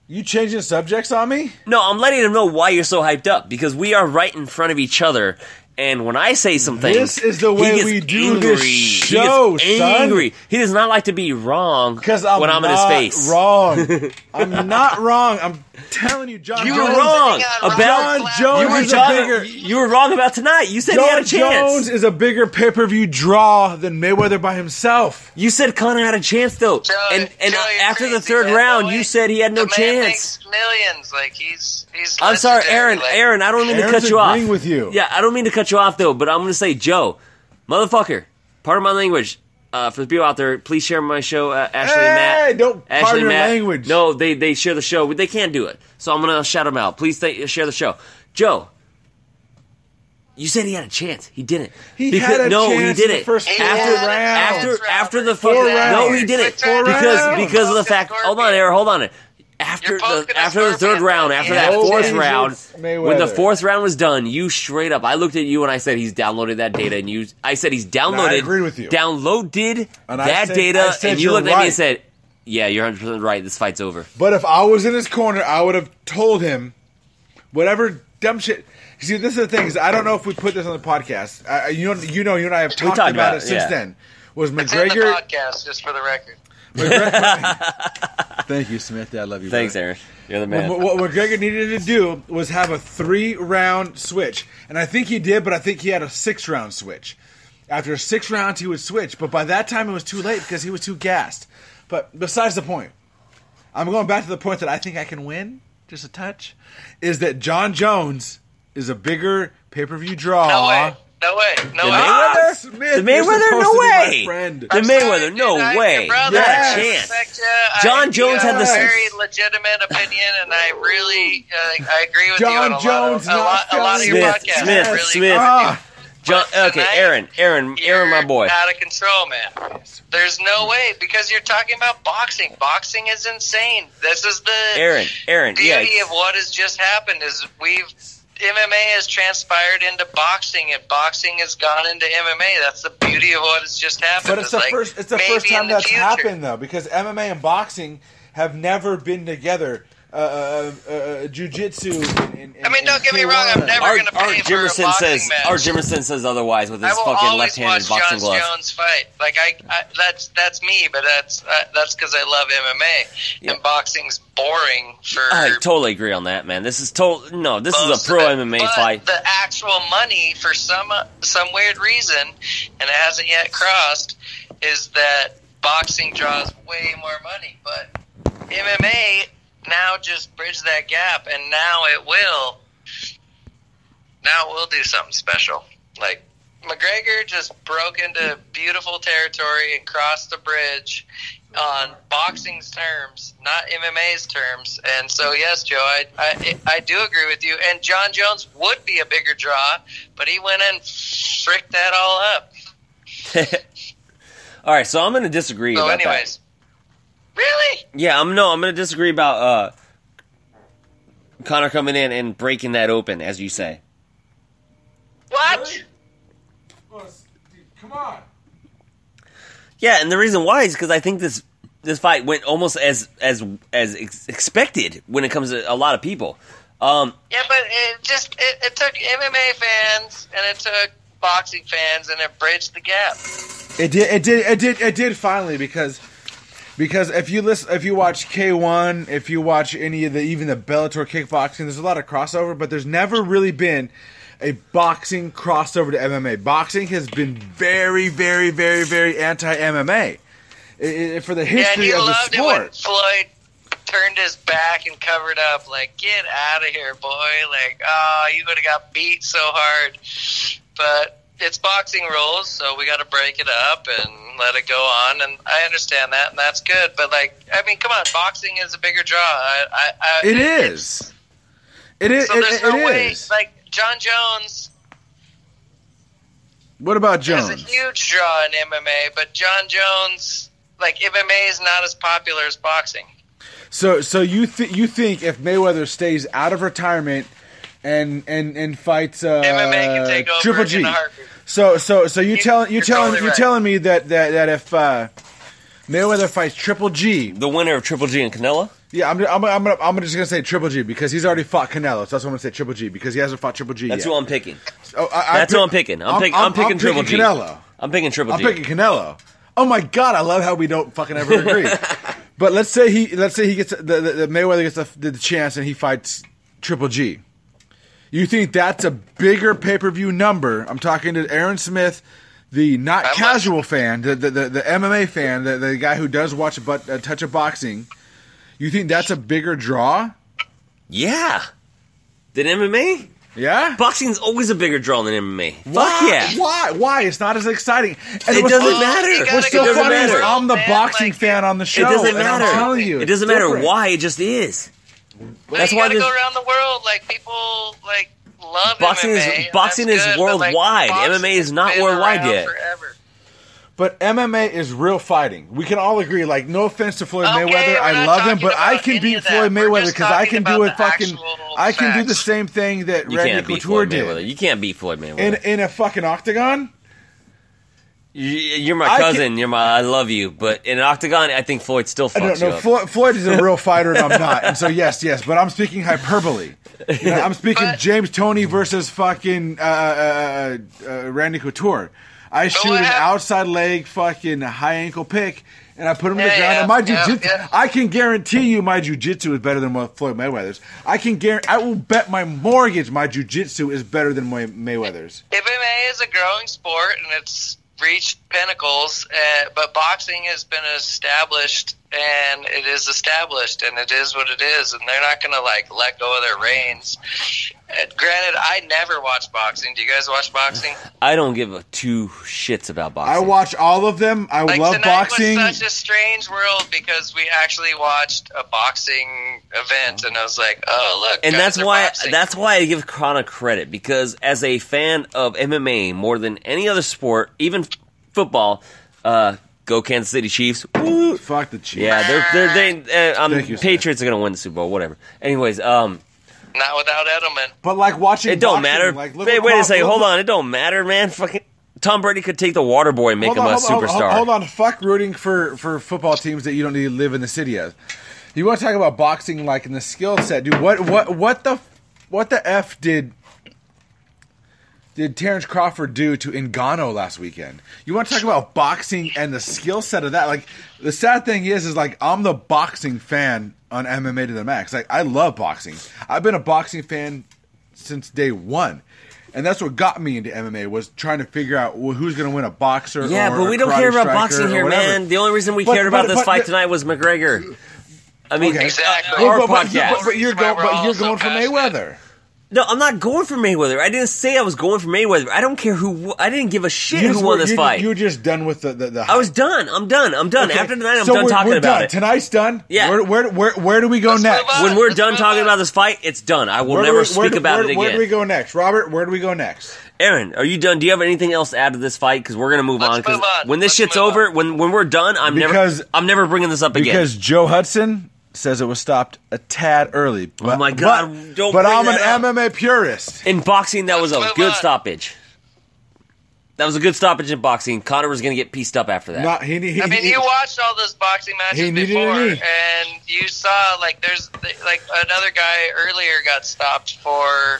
You changing subjects on me? No, I'm letting them know why you're so hyped up, because we are right in front of each other. And when I say some things, this is the way we do this show, he gets angry. He does not like to be wrong when I'm in his face. Wrong. I'm not wrong. I'm telling you, John. You Jones, were wrong John Jones. You were wrong about tonight. You said John he had a chance. Jones is a bigger pay-per-view draw than Mayweather by himself. You said Conor had a chance though, and after the third round, you said he had no chance. Man makes millions. Like he's. I'm sorry, Aaron. Like, Aaron, I don't mean to Aaron's cut you off. agreeing with you. Yeah, I don't mean to cut you off though, but I'm going to say, Joe, motherfucker. Pardon my language. For the people out there, please share my show. Ashley and Matt. Hey, don't pardon your language. No, they share the show, but they can't do it. So I'm going to shout them out. Please share the show. Joe, you said he had a chance. He didn't. He had a chance he didn't. in the first After the fucking no, he didn't. Because of the fact. Hold on, Aaron. Hold on. After the third round, after that fourth round, when the fourth round was done, you straight up, I looked at you and I said he's downloaded that data, and I said he's downloaded. I agreed with you. Downloaded and that data, and you looked at me and said, "Yeah, you're 100% right. This fight's over." But if I was in his corner, I would have told him whatever dumb shit. See, this is the thing: is I don't know if we put this on the podcast. You and I have talked about it since then. Was McGregor it's in the podcast, just for the record? Thank you, Smith. I love you. Thanks, brother. Aaron. You're the man. What McGregor needed to do was have a 3-round switch, and I think he did. But I think he had a 6-round switch. After 6 rounds, he would switch, but by that time it was too late because he was too gassed. But besides the point, I'm going back to the point that I think I can win, just a touch, is that John Jones is a bigger pay-per-view draw. No way. Mayweather? Smith, The Mayweather? No way. The Mayweather? No way. Not a chance. John Jones had the very legitimate opinion, and I really I agree with you on a lot of your podcasts. Smith. John, okay, Aaron, my boy. Out of control, man. There's no way, because you're talking about boxing. Boxing is insane. This is the Aaron, beauty of what has just happened. Is MMA has transpired into boxing, and boxing has gone into MMA. That's the beauty of what has just happened. But it's the first time that's happened, though, because MMA and boxing have never been together. Jiu-jitsu. Don't get me wrong. I'm never going to pay for a boxing match. Art Jimerson says otherwise with his fucking left-handed boxing glove. I will always watch John Jones fight. Like that's me, but that's because I love MMA, and boxing's boring. I totally agree on that, man. This is This is a pro MMA fight. The actual money, for some weird reason, and it hasn't yet crossed, is that boxing draws way more money, but MMA now just bridge that gap, and now it will do something special. Like, McGregor just broke into beautiful territory and crossed the bridge on boxing's terms, not MMA's terms. And so, yes, Joe, I do agree with you. And John Jones would be a bigger draw, but he went and fricked that all up. All right, so I'm going to disagree about that. Really? Yeah, I'm going to disagree about Conor coming in and breaking that open, as you say. What? Come on. Yeah, and the reason why is because I think this fight went almost as expected when it comes to a lot of people. Yeah, but it took MMA fans and it took boxing fans, and it bridged the gap. It did finally, because Because if you watch K1, if you watch any of even the Bellator kickboxing, there's a lot of crossover, but there's never really been a boxing crossover to MMA. Boxing has been very, very, very, very anti-MMA for the history of the sport. It when Floyd turned his back and covered up, like, get out of here, boy. Like, oh, you would have got beat so hard. But it's boxing rules, so we got to break it up and let it go on. And I understand that, and that's good. But, like, I mean, come on, boxing is a bigger draw. It is. It is. So there's no way. Like, John Jones. What about Jones? There's a huge draw in MMA, but John Jones, like, MMA is not as popular as boxing. So you think if Mayweather stays out of retirement and fights MMA can take over Triple G? In a heartbeat. So you're telling me that if Mayweather fights Triple G, The winner of Triple G and Canelo? yeah, I'm just gonna say Triple G because he's already fought Canelo. So that's what I'm gonna say Triple G because he hasn't fought Triple G That's yet. who I'm picking. Oh, That's who I'm picking. I'm picking Triple G. Canelo. I'm picking Triple G. I'm picking Canelo. Oh my God, I love how we don't fucking ever agree. But let's say he gets the Mayweather gets the chance and he fights Triple G. You think that's a bigger pay-per-view number? I'm talking to Aaron Smith, the not casual fan, the MMA fan, the guy who does watch a touch of boxing. You think that's a bigger draw? Yeah. Than MMA? Yeah? Boxing's always a bigger draw than MMA. Why? Fuck yeah. Why? It's not as exciting. And It doesn't matter. What's so funny is I'm the boxing fan on the show. It doesn't and matter. I'm telling you, it doesn't matter why. It just is. That's why you gotta go around the world. Like, people like love boxing MMA. Boxing is good, worldwide. But, like, MMA is not been worldwide around yet. Forever. But MMA is real fighting. We can all agree. Like, no offense to Floyd Mayweather, we're I not love him, talking but I about can any beat of that. Floyd We're Mayweather just because I talking can do about it the fucking. actual I can do the facts. same thing that You Randy can't beat Couture Floyd Mayweather. did You can't beat Floyd Mayweather. in a fucking octagon. You're my cousin. I love you, but in an octagon, I think Floyd still fucks you up. Floyd is a real fighter, and I'm not. And so yes, but I'm speaking hyperbole. You know, I'm speaking James Toney versus fucking Randy Couture. I shoot an outside leg fucking high ankle pick, and I put him to the ground. And my jiu-jitsu, I can guarantee you my jiu-jitsu is better than Floyd Mayweather's. I will bet my mortgage my jiu-jitsu is better than Mayweather's. MMA is a growing sport, and it's reached pinnacles, but boxing has been established, and it is established, and it is what it is, and they're not going to, like, let go of their reins. Granted, I never watch boxing. Do you guys watch boxing? I don't give a two shits about boxing. I watch all of them. I love boxing. Tonight was such a strange world because we actually watched a boxing event, and I was like, "Oh, look!" And that's why I give Connor credit, because as a fan of MMA more than any other sport, even football, go Kansas City Chiefs! Woo! Fuck the Chiefs. Yeah, Thank you, Patriots are gonna win the Super Bowl, whatever. Anyways, not without Edelman. But like watching, it don't boxing, matter. Like, wait a second, hold on. It don't matter, man. Fucking Tom Brady could take the water boy and make him a superstar. Hold on, fuck rooting for football teams that you don't need to live in the city of. You want to talk about boxing, like in the skill set, dude? What the f did Terrence Crawford do to Ngannou last weekend? You want to talk about boxing and the skill set of that? Like, the sad thing is like I'm the boxing fan on MMA to the max. Like, I love boxing. I've been a boxing fan since day one. And that's what got me into MMA, was trying to figure out who's going to win, a boxer or but we don't care about boxing here, man. The only reason we cared about this fight tonight was McGregor. I mean, exactly. Our podcast. But you're going for Mayweather. No, I'm not going for Mayweather. I didn't say I was going for Mayweather. I don't care who. I didn't give a shit who won this fight. You were just done with the I was done. I'm done. Okay. After tonight, I'm done talking about it. Tonight's done. Yeah. Where do we go next? When we're done talking about this fight, it's done. I will never speak about it again. Where do we go next, Robert? Where do we go next? Aaron, are you done? Do you have anything else to add to this fight? Because we're gonna move on. Because when this shit's over, when we're done, I'm never bringing this up again. Because Joe Hudson says it was stopped a tad early. But, oh my God! But I'm an MMA purist. In boxing, that was a good stoppage. That was a good stoppage in boxing. Connor was going to get pieced up after that. You watched all those boxing matches before, and you saw there's another guy earlier got stopped for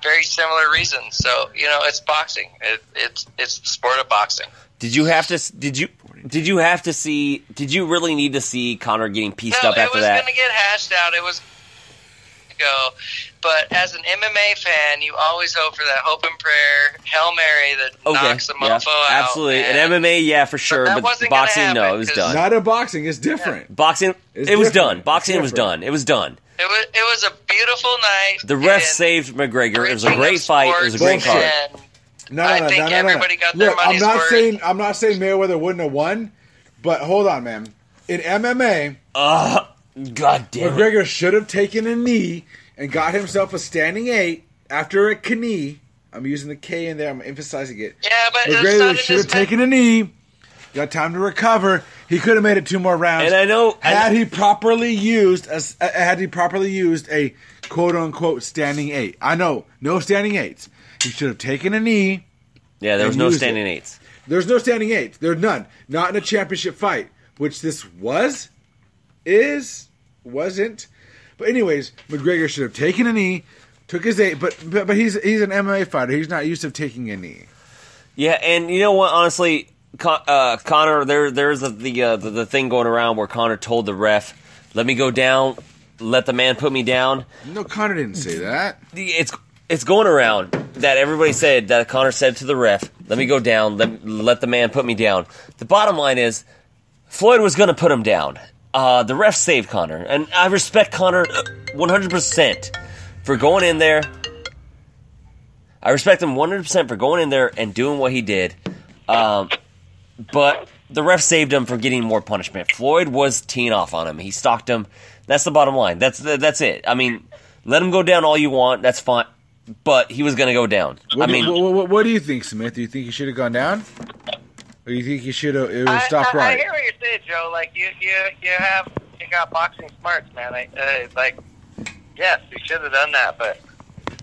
very similar reasons. So it's boxing. It's the sport of boxing. Did you have to? Did you? Did you have to see? Did you really need to see Conor getting pieced up after that? It was going to get hashed out. It was go. But as an MMA fan, you always hope for that hope and prayer, Hail Mary that knocks a mofo out. Absolutely. In MMA, yeah, for sure. But boxing, no, it was done. Not in boxing. It's different. Yeah. Boxing, it was done. Boxing was done. It was done. It was a beautiful night. The ref saved McGregor. It was a great fight. It was a great card. I think everybody got their money's worth. I'm not saying Mayweather wouldn't have won, but hold on, man. In MMA, God damn McGregor should have taken a knee and got himself a standing 8 after a knee. I'm using the K in there. I'm emphasizing it. Yeah, but McGregor should have taken a knee. Got time to recover. He could have made it 2 more rounds. And I know had he properly used a quote unquote standing 8. I know, no standing 8s. He should have taken a knee. Yeah, there was no standing 8s. There's no standing 8s. There's none. Not in a championship fight, which this wasn't. But anyways, McGregor should have taken a knee, took his 8, but he's an MMA fighter. He's not used to taking a knee. Yeah, and you know what? Honestly, Conor, there's the thing going around where Conor told the ref, "Let me go down, let the man put me down." No, Conor didn't say that. It's going around that everybody said that Conor said to the ref, "Let me go down, let the man put me down." The bottom line is, Floyd was going to put him down. The ref saved Conor, and I respect Conor 100% for going in there. I respect him 100% for going in there and doing what he did. But the ref saved him from getting more punishment. Floyd was teeing off on him. He stalked him. That's the bottom line. That's it. I mean, let him go down all you want. That's fine. But he was going to go down. What do you think, Smith? Do you think he should have gone down? Or do you think he should have? It was stopped right. I hear what you're saying, Joe. Like you got boxing smarts, man. Yes, he should have done that, but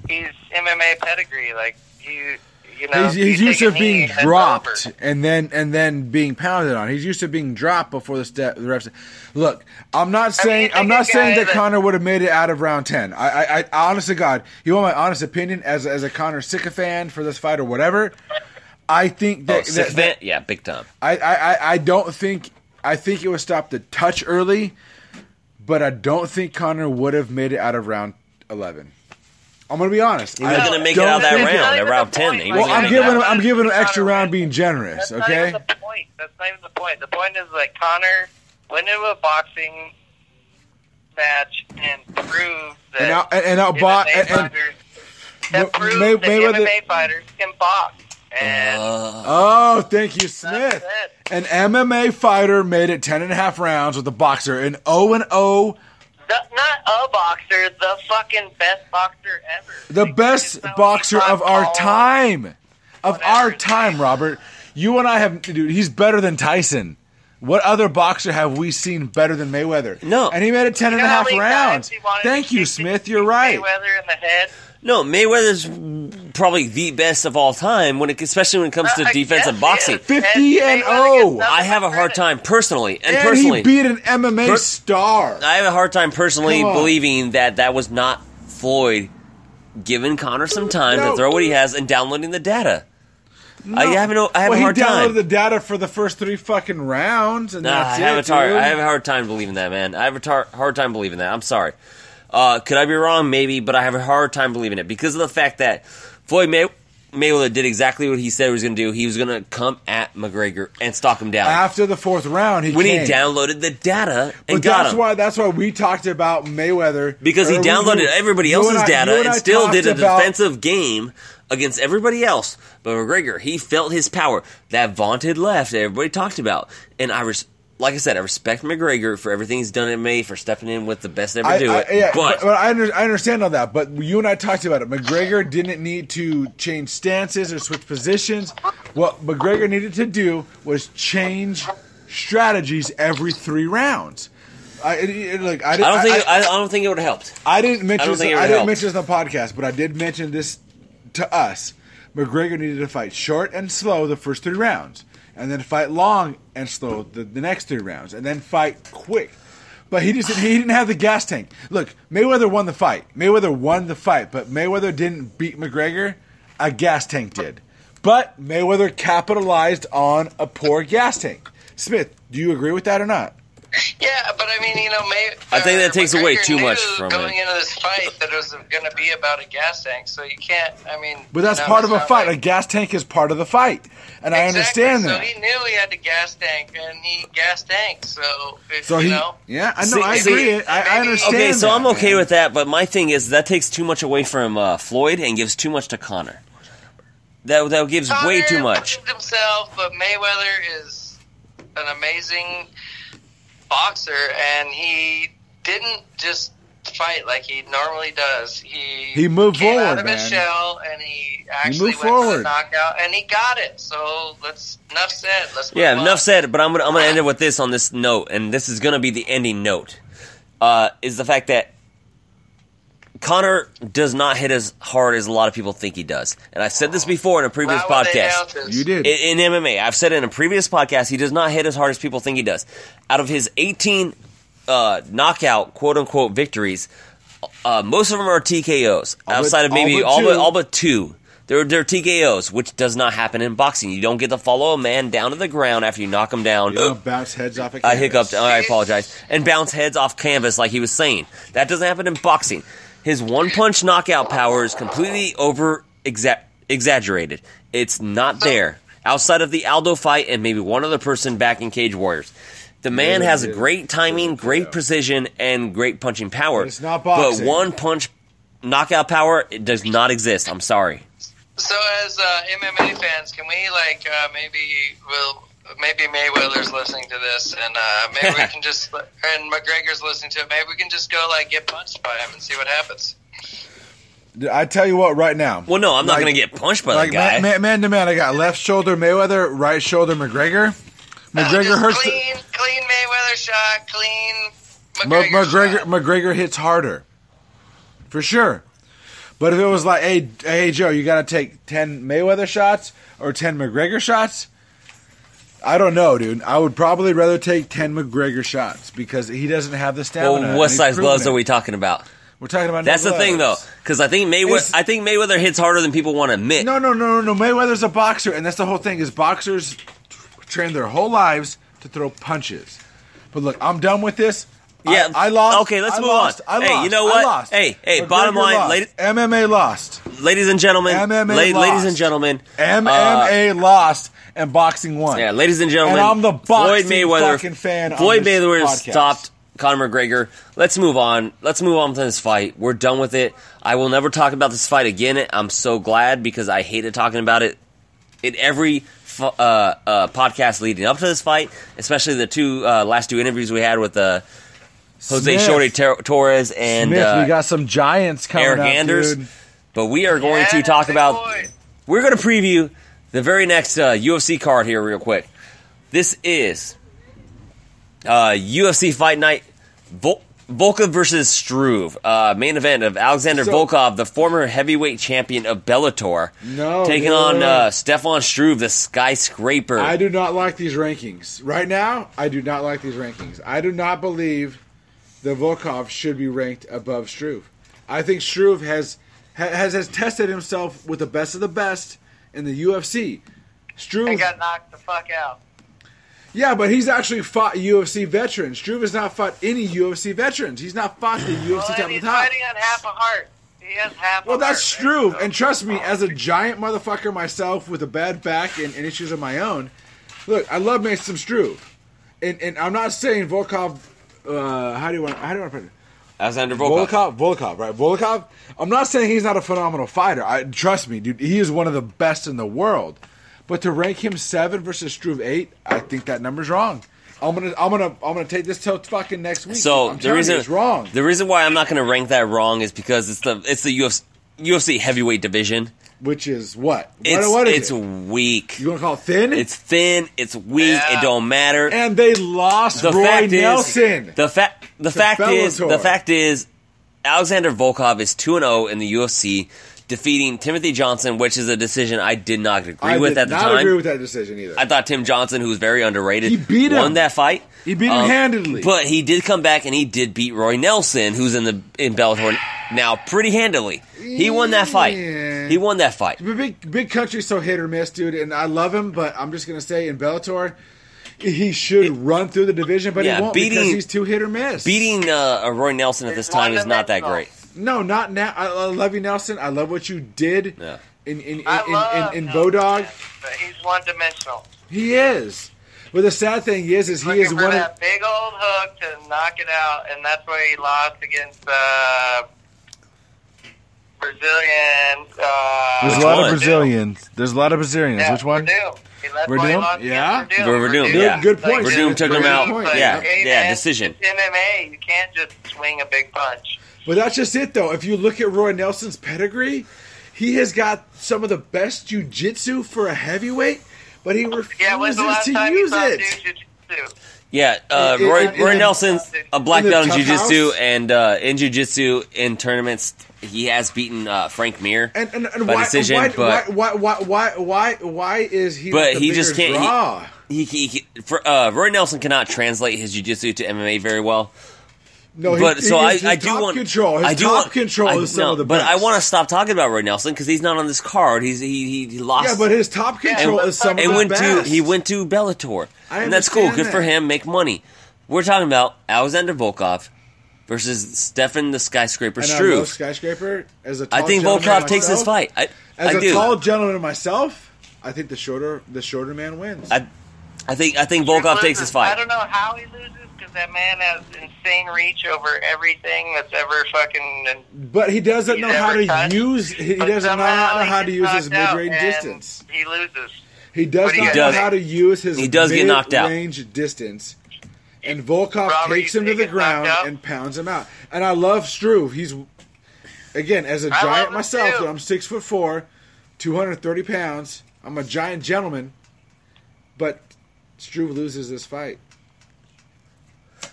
he's MMA pedigree. Like he's used to being dropped and then being pounded on. He's used to being dropped before the refs. Look, I'm not saying that Conor would have made it out of round 10. I honest to God, you want my honest opinion as a Conor sycophant for this fight or whatever. I think that yeah, big time. I think it was stopped a touch early, but I don't think Conor would have made it out of round 11. I'm going to be honest. He was going to make it out of that round, at round 10. Well, I'm giving him an extra round being generous, okay? That's not even the point. That's not even the point. The point is that Conor went into a boxing match and proved that MMA fighters can box. And thank you, Smith. An MMA fighter made it 10.5 rounds with a boxer, an 0-0. Not a boxer, the fucking best boxer ever. The best boxer of our time. Of our time, Robert. You and I have... Dude, he's better than Tyson. What other boxer have we seen better than Mayweather? No. And he made it 10.5 rounds. Thank you, Smith. You're right. Mayweather in the head. No, Mayweather's probably the best of all time, especially when it comes to defensive boxing. 50-0. I have a hard time personally, and he beat an MMA star. I have a hard time personally believing that was not Floyd giving Conor some time to throw what he has and downloading the data. No. I have a hard time. He downloaded the data for the first 3 fucking rounds, and that's I have a hard time believing that, man. I have a hard time believing that. I'm sorry. Could I be wrong? Maybe, but I have a hard time believing it because of the fact that Floyd Mayweather did exactly what he said he was going to do. He was going to come at McGregor and stalk him down. After the 4th round, he downloaded the data and got him. That's why we talked about Mayweather. Because he downloaded everybody else's data and still did a defensive game against everybody else. But McGregor, he felt his power. That vaunted left that everybody talked about. And like I said, I respect McGregor for everything he's done in MMA, for stepping in with the best ever do it. But I understand all that. But you and I talked about it. McGregor didn't need to change stances or switch positions. What McGregor needed to do was change strategies every 3 rounds. I don't think it would have helped. I didn't mention this on the podcast, but I did mention this to us. McGregor needed to fight short and slow the first 3 rounds. And then fight long and slow the next 3 rounds, and then fight quick. But he didn't have the gas tank. Look, Mayweather won the fight. But Mayweather didn't beat McGregor. A gas tank did. But Mayweather capitalized on a poor gas tank. Smith, do you agree with that or not? Yeah, but I mean, I think that takes away McGregor too knew much from going it. into this fight that it was going to be about a gas tank, so you can't. I mean, But that's no, part of it's a not fight. like- A gas tank is part of the fight, and I understand so that. he knew he had to gas tank, and he gas tanked. So you he, know, yeah, I know, I See- agree. I understand. Okay, so that, I'm okay man. with that, but my thing is that takes too much away from Floyd and gives too much to Conor. That gives way too much. Conor proved himself, but Mayweather is an amazing boxer, and he didn't just fight like he normally does. He moved came forward, out of his man. shell, and he actually moved went for forward. the knockout, and he got it. So enough said. Let's move Yeah, on. enough said. But I'm gonna end it with this on this note, and this is gonna be the ending note. Is the fact that Conor does not hit as hard as a lot of people think he does, and I've said this before in a previous Not with the podcast. ounces. You did. In MMA, I've said it in a previous podcast, he does not hit as hard as people think he does. Out of his 18 knockout quote-unquote victories, most of them are TKOs. Outside of maybe all but two. They're TKOs, which does not happen in boxing. You don't get to follow a man down to the ground after you knock him down. You don't bounce heads off a I canvas. hiccuped. I apologize. And bounce heads off canvas like he was saying. That doesn't happen in boxing. His one-punch knockout power is completely exaggerated. It's not there. Outside of the Aldo fight and maybe one other person back in Cage Warriors. The man has great timing, great precision, and great punching power. But it's not boxing. But one-punch knockout power, it does not exist. I'm sorry. So as MMA fans, can we maybe Mayweather's listening to this, and maybe we can just, and McGregor's listening to it, maybe we can just go get punched by him and see what happens. I tell you what, right now. Well, no, I'm not going to get punched by the guy. Man to man, I got left shoulder Mayweather, right shoulder McGregor. McGregor hurts. Clean Mayweather shot, clean McGregor shot. McGregor hits harder, for sure. But if it was like, hey Joe, you got to take 10 Mayweather shots or 10 McGregor shots, I don't know, dude. I would probably rather take 10 McGregor shots because he doesn't have the stamina. Well, what size gloves are we talking about? We're talking about. That's no the thing, though, gloves. because I think Mayweather hits harder than people want to admit. No. Mayweather's a boxer, and that's the whole thing. Is boxers train their whole lives to throw punches. But look, I'm done with this. Yeah, I lost. Okay, let's move on. on. Hey, you know what? Hey, McGregor bottom line, lost. MMA lost. ladies and gentlemen, MMA lost. ladies and gentlemen, MMA lost, and boxing won. yeah, ladies and gentlemen, And I'm the Floyd boxing Mayweather, fucking fan. Floyd on this Mayweather podcast. stopped Conor McGregor. Let's move on. Let's move on to this fight. We're done with it. I will never talk about this fight again. I'm so glad because I hated talking about it in every podcast leading up to this fight, especially the last two interviews we had with Jose Smith. Shorty Torres and Smith, we got some giants coming Eric up, Anders. dude. But we are going to talk big about. boy. We're going to preview the very next UFC card here, real quick. This is UFC Fight Night. Volkov versus Struve. Main event of Alexander Volkov, the former heavyweight champion of Bellator, taking on Stefan Struve, the skyscraper. I do not like these rankings. Right now, I do not like these rankings. I do not believe that Volkov should be ranked above Struve. I think Struve has tested himself with the best of the best in the UFC. Struve And got knocked the fuck out. Yeah, but he's actually fought UFC veterans. Struve has not fought any UFC veterans. He's not fought the UFC Well, top and of the he's top. fighting on half a heart. He has half Well, a that's heart. Struve. And trust me, as a giant motherfucker myself with a bad back and issues of my own, look, I love me some Struve. And I'm not saying Volkov. How do you want to put it? Alexander Volkov. Volkov, right? Volkov. I'm not saying he's not a phenomenal fighter. Trust me, dude. He is one of the best in the world. But to rank him 7 versus Struve 8, I think that number's wrong. I'm gonna take this till fucking next week. So I'm the telling reason you, it's wrong. The reason why I'm not going to rank that wrong is because it's the UFC heavyweight division. Which is what? What is it's it? weak. You want to call it thin? It's thin. It's weak. Yeah. It don't matter. And they lost Roy Nelson. The fact Bellator. is, Alexander Volkov is 2-0 in the UFC, defeating Timothy Johnson, which is a decision I did not agree with at the time. I did not agree with that decision either. I thought Tim Johnson, who was very underrated, He beat him. won that fight. He beat him handedly. But he did come back and he did beat Roy Nelson, who's in Bellator now pretty handily. He won that fight. Yeah. He won that fight. Big country's so hit or miss, dude, and I love him, but I'm just gonna say in Bellator, he should run through the division, but he won't because he's too hit or miss. Beating Roy Nelson at this time is not that great. No, not now. I love you, Nelson. I love what you did in Bodog. But he's one-dimensional. He is. But the sad thing is he is one of that big old hook to knock it out, and that's why he lost against Brazilian. There's a lot of Brazilians. There's a lot of Brazilians. Yeah, Which one? Verdum. Yeah. Verdum. Yeah. Good point. Verdum took him out. Like, Decision. It's MMA. You can't just swing a big punch. But that's just it, though. If you look at Roy Nelson's pedigree, he has got some of the best jiu-jitsu for a heavyweight, but he refuses to use it. Yeah, Roy Nelson's a black belt in jiu-jitsu, and in jiu-jitsu in tournaments he has beaten Frank Mir by decision. Why is he? But the he just can't. Draw? Roy Nelson cannot translate his jiu-jitsu to MMA very well. No, but his top control. His top control is some of the best. But I want to stop talking about Roy Nelson because he's not on this card. He lost. Yeah, but his top control is some of the best. He went to Bellator, and that's cool. Good for him. Make money. We're talking about Alexander Volkov versus Stefan the Skyscraper Struve. I love Skyscraper as a tall I think Volkov takes this fight. As a tall gentleman myself, I think the shorter man wins. I think Volkov takes this fight. I don't know how he loses. That man has insane reach over everything that's ever fucking. But he doesn't know how to use. He doesn't know how to use his mid-range distance. He loses. He does not know how to use his mid-range distance. And Volkov takes him to the ground and pounds him out. And I love Struve. He's again as a giant myself. I'm 6'4", 230 pounds. I'm a giant gentleman, but Struve loses this fight.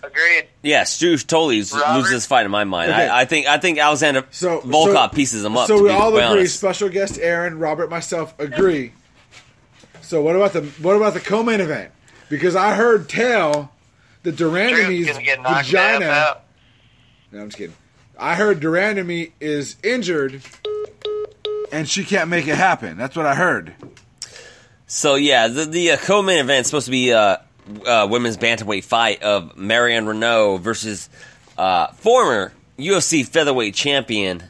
Agreed. Yeah, Struve totally loses this fight in my mind. Okay. I think Alexander Volkov pieces him up. So we all agree. Special guest Aaron, Robert, myself agree. So what about the co-main event? Because I heard tell that Durandamy's vagina. No, I'm just kidding. I heard Durandamy is injured, and she can't make it happen. That's what I heard. So yeah, the co-main event is supposed to be women's bantamweight fight of Marianne Renault versus former UFC featherweight champion.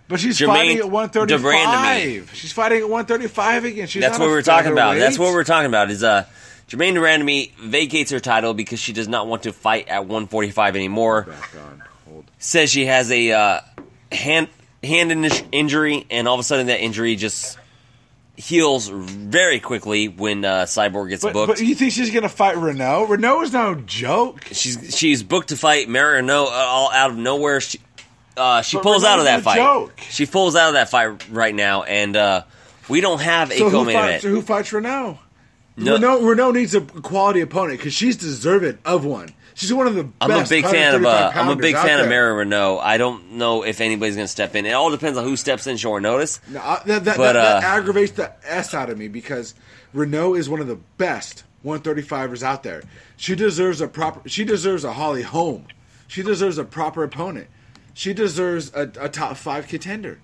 But she's fighting at 135. She's fighting at 135 again. That's what we're talking about. That's what we're talking about. Is Jermaine Durandamy vacates her title because she does not want to fight at 145 anymore. Says she has a hand injury, and all of a sudden that injury just heals very quickly when Cyborg gets booked. But you think she's going to fight Renault? Renault is no joke. She's booked to fight Mary Renault all out of nowhere. She pulls out of that fight. Joke. She pulls out of that fight right now, and we don't have a co-main event. So who fights Renault? No. Renault needs a quality opponent because she's deserving of one. She's one of the best. I'm a big fan of Mary Renault. I don't know if anybody's going to step in. It all depends on who steps in short notice. No, that aggravates the S out of me because Renault is one of the best 135ers out there. She deserves a Holly Holm. She deserves a proper opponent. She deserves a top 5 contender.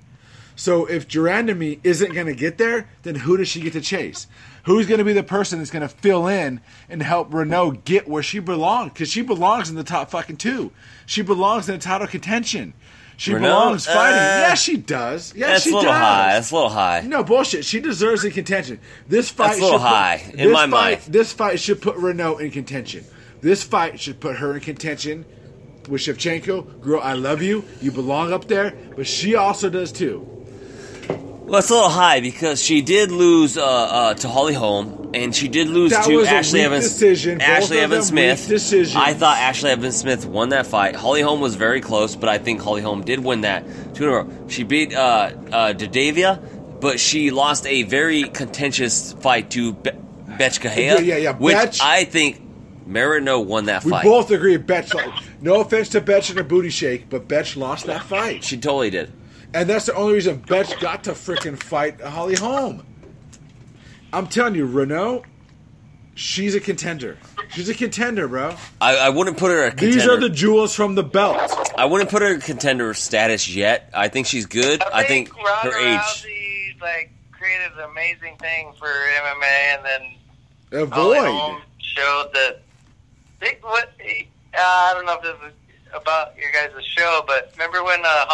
So if Durandamy isn't going to get there, then who does she get to chase? Who's going to be the person that's going to fill in and help Renault get where she belongs? Because she belongs in the top fucking 2. She belongs in the title contention. She belongs fighting. Yeah, she does. Yeah, she does. That's a little high. No, bullshit. She deserves a contention. This fight that's a little high in my mind. This fight should put Renault in contention. This fight should put her in contention with Shevchenko. Girl, I love you. You belong up there. But she also does too. Well, it's a little high because she did lose to Holly Holm, and she did lose to Ashley Evans Smith. I thought Ashley Evans Smith won that fight. Holly Holm was very close, but I think Holly Holm did win that 2 in a row. She beat Dodavia, but she lost a very contentious fight to Betch Kahea, which I think Marino won that fight. We both agree Betch. No offense to Betch and her booty shake, but Betch lost that fight. She totally did. And that's the only reason Betch got to frickin' fight Holly Holm. I'm telling you, Renault, she's a contender. She's a contender, bro. I wouldn't put her a contender. These are the jewels from the belt. I wouldn't put her in contender status yet. I think she's good. I think her age. Rousey, created an amazing thing for MMA, and then Avoid. showed that. I don't know if this is about your guys' show, but remember when Ronda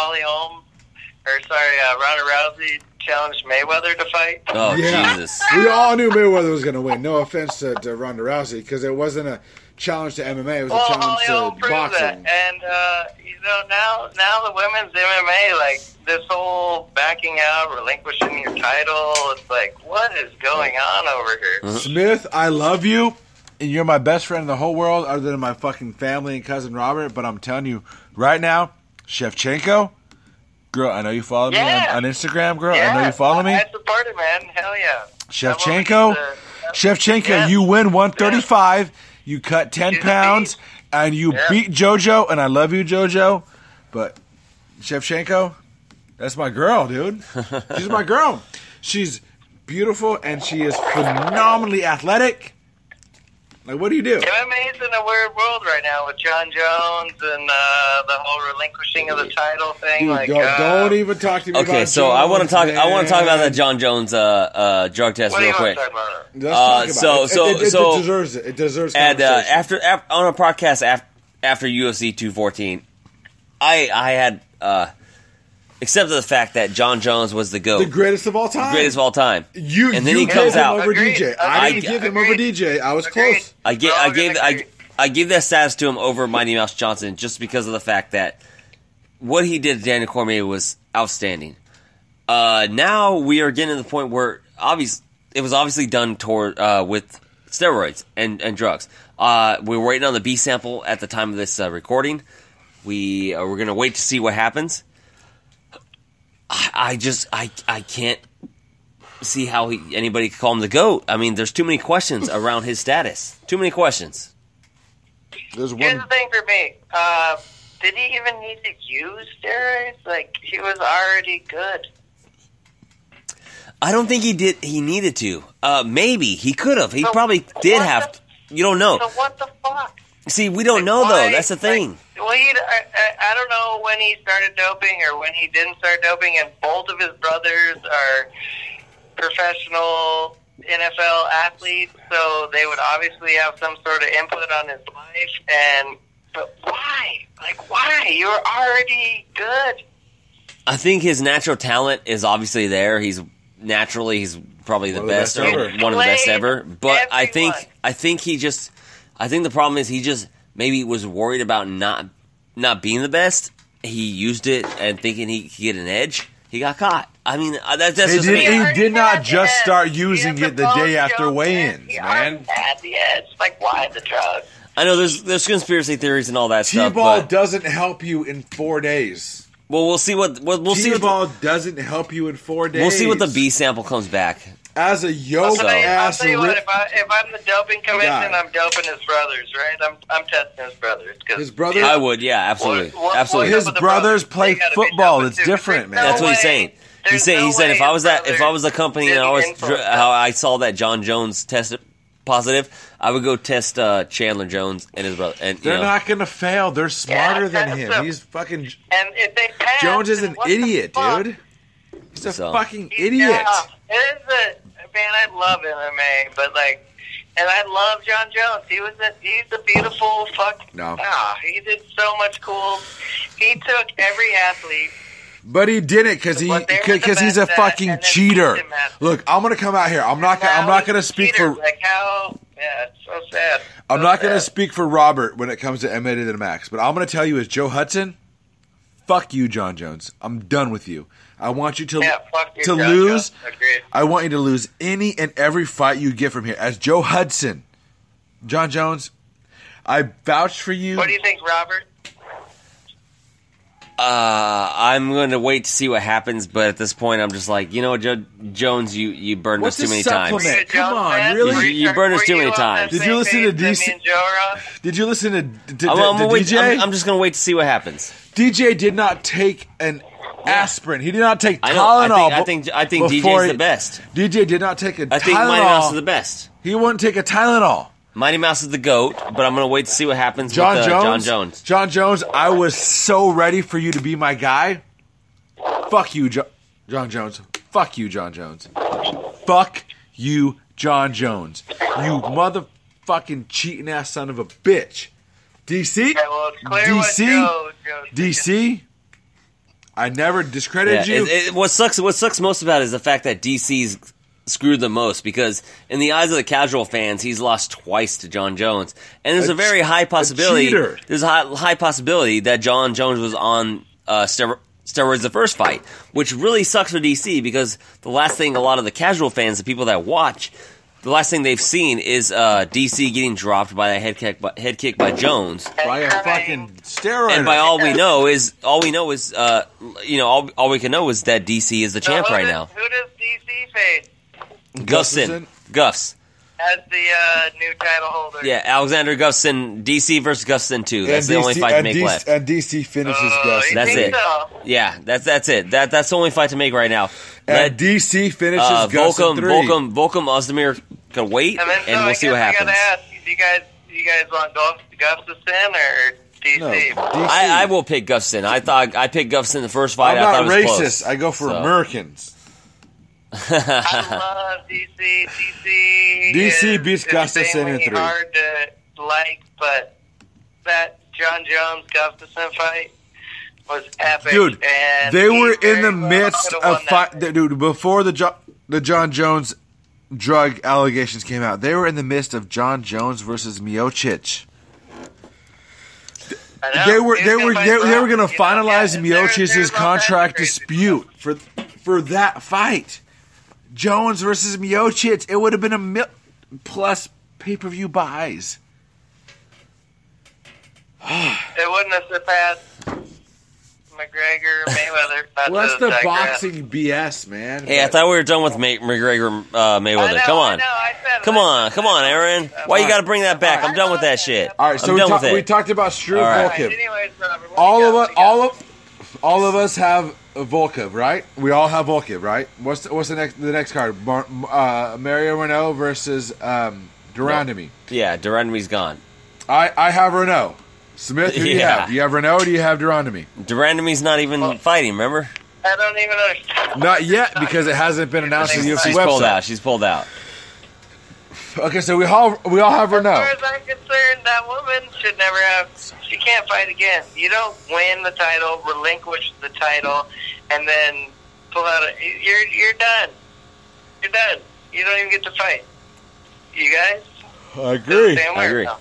Rousey challenged Mayweather to fight? Oh, Yeah. Jesus. We all knew Mayweather was going to win. No offense to Ronda Rousey, because it wasn't a challenge to MMA. It was a challenge to boxing. That. And, now the women's MMA, like, this whole backing out, relinquishing your title, it's like, what is going on over here? Smith, I love you, and you're my best friend in the whole world, other than my fucking family and cousin Robert. But I'm telling you right now, Shevchenko, girl, I know you follow me on Instagram, girl. Yeah, I know you follow me. I support it, man. Hell yeah. Shevchenko, you win 135. You cut 10 pounds, and you beat JoJo. And I love you, JoJo. But Shevchenko, that's my girl, dude. She's my girl. She's beautiful, and she is phenomenally athletic. Like, what do you do? MMA's in a weird world right now with John Jones and the whole relinquishing of the title thing. Dude, don't even talk to me. Okay, about so Jones, I want to talk. man. I want to talk about that John Jones drug test real quick. Let's talk about? Let's talk about it. It deserves it. It deserves And conversation. after on a podcast after UFC 214, I had accepted the fact that John Jones was the GOAT, the greatest of all time. greatest of all time. And then he gave comes him out. over Agreed. DJ. I didn't give him over DJ. I was close. I gave that status to him over Mighty Mouse Johnson just because of the fact that what he did to Daniel Cormier was outstanding. Now we are getting to the point where it was obviously done with steroids and drugs. We were waiting on the B sample at the time of this recording. We're going to wait to see what happens. I can't see how anybody could call him the GOAT. I mean, there's too many questions around his status. Too many questions. There's Here's the thing for me. Did he even need to use steroids? Like, he was already good. I don't think he did. He needed to. Maybe he could have. He probably did have. You don't know. So what the fuck? See, we don't know though. That's the thing. I don't know when he started doping or when he didn't start doping, and both of his brothers are professional NFL athletes, so they would obviously have some sort of input on his life. But why? Like, why? You're already good. I think his natural talent is obviously there. He's probably the best or one of the best ever. But I think the problem is he just maybe was worried about not being the best. He used it and thinking he could get an edge. He got caught. I mean, that's just me. He did not just start using it the day after weigh-ins, man. At the edge, like, why the drugs? I know there's conspiracy theories and all that stuff. T-ball but doesn't help you in 4 days. well, we'll see what we'll see. T-ball doesn't help you in 4 days. We'll see what the B sample comes back. As a yoke I'll ass. tell you what, if I'm the doping commission, I'm doping his brothers, right? I'm testing his brothers. His brothers? I would, yeah, absolutely, absolutely. His brothers play football. It's different, man. That's what he's saying. He said if I was the company and I saw that John Jones tested positive, I would go test Chandler Jones and his brother. And they're not going to fail. They're smarter than him. He's fucking. And if they pass, Jones is an idiot, dude. He's a fucking idiot. Yeah, it is man. I love MMA, but and I love John Jones. He's a beautiful fuck. No, he did so much cool. He took every athlete. But he didn't because he's a fucking cheater. Look, I'm gonna come out here. I'm not gonna speak for. It's so sad. I'm not gonna speak for Robert when it comes to MMA to the max. But I'm gonna tell you as Joe Hudson, fuck you, John Jones. I'm done with you. I want you to lose. I want you to lose any and every fight you get from here. As Joe Hudson, John Jones, I vouch for you. What do you think, Robert? I'm going to wait to see what happens, but at this point, I'm just like, Jones, you burned us too many times. Come on, really? You burned us too many times. Did you listen to DC? Did you listen to DJ? I'm just going to wait to see what happens. DJ did not take an aspirin. He did not take Tylenol. I think DJ's the best. DJ did not take a Tylenol. I think Mighty Mouse is the best. He wouldn't take a Tylenol. Mighty Mouse is the GOAT, but I'm going to wait to see what happens with John Jones. John Jones, I was so ready for you to be my guy. Fuck you, John Jones. Fuck you, John Jones. Fuck you, John Jones. You mother... fucking cheating ass son of a bitch. DC? Okay, well, it's clear what Joe's DC? I never discredited you. What sucks most about it is the fact that DC's screwed the most, because in the eyes of the casual fans, he's lost twice to John Jones, and there's a very high possibility. There's a high possibility that John Jones was on steroids the first fight, which really sucks for DC, because the last thing a lot of the casual fans, the people that watch, the last thing they've seen is DC getting dropped by a head kick by Jones, by a fucking steroid. and by all we know is all we can know is that DC is the champ right now. Who does DC face? Guffs. As the new title holder. Yeah, Alexander Gustafsson, DC versus Gustafsson 2. That's the only fight to make left. And DC finishes Gustafsson. That's it. So? Yeah, that's it. That's the only fight to make right now. And DC finishes Gustafsson 3. Volkov Ozdemir can wait, And we'll see what happens. I gotta ask, do you guys want Gustafsson or DC? No, DC. I will pick Gustafsson. I picked Gustafsson the first fight. I'm I thought not it was racist. close. I go for Americans. I love DC. DC beats Gustafsson in 3. Hard to like, but that John Jones Gustafsson fight was epic. Dude, and they were he in the very well midst could've won of that fight. fight. Dude, before the John Jones drug allegations came out, they were in the midst of John Jones versus Miocic. I know. They were He was gonna fight going to Brock, finalize yeah, Miocic's there's contract all that dispute for that fight. Jones versus Miocic. It would have been a plus pay-per-view buys. It wouldn't have surpassed McGregor, Mayweather. Well, that's the boxing BS, man. Hey, I thought we were done with McGregor Mayweather. Come on. Come on, Aaron. Why you got to bring that back? I'm done with that shit. All right, so I'm done with it. we talked about Struve, All right. Volkov. Anyways, Robert, what All of us have Volkov, right? We all have Volkov, right? What's the next card? Mario Renault versus Durandamy. Yeah, Durandamy's gone. I have Renault. Smith, who do you Yeah. have? Do you have Renault or do you have Durandamy? Durandamy's not even fighting, remember? I don't even understand. Not yet, because it hasn't been announced on the UFC She's website. pulled out. She's pulled out. Okay, so we all have As Renault. far as I'm concerned, that woman should never have. She can't fight again. You don't win the title, relinquish the title, and then pull out. You're done. You're done. You don't even get to fight. You guys? I agree. Same way I agree. or no?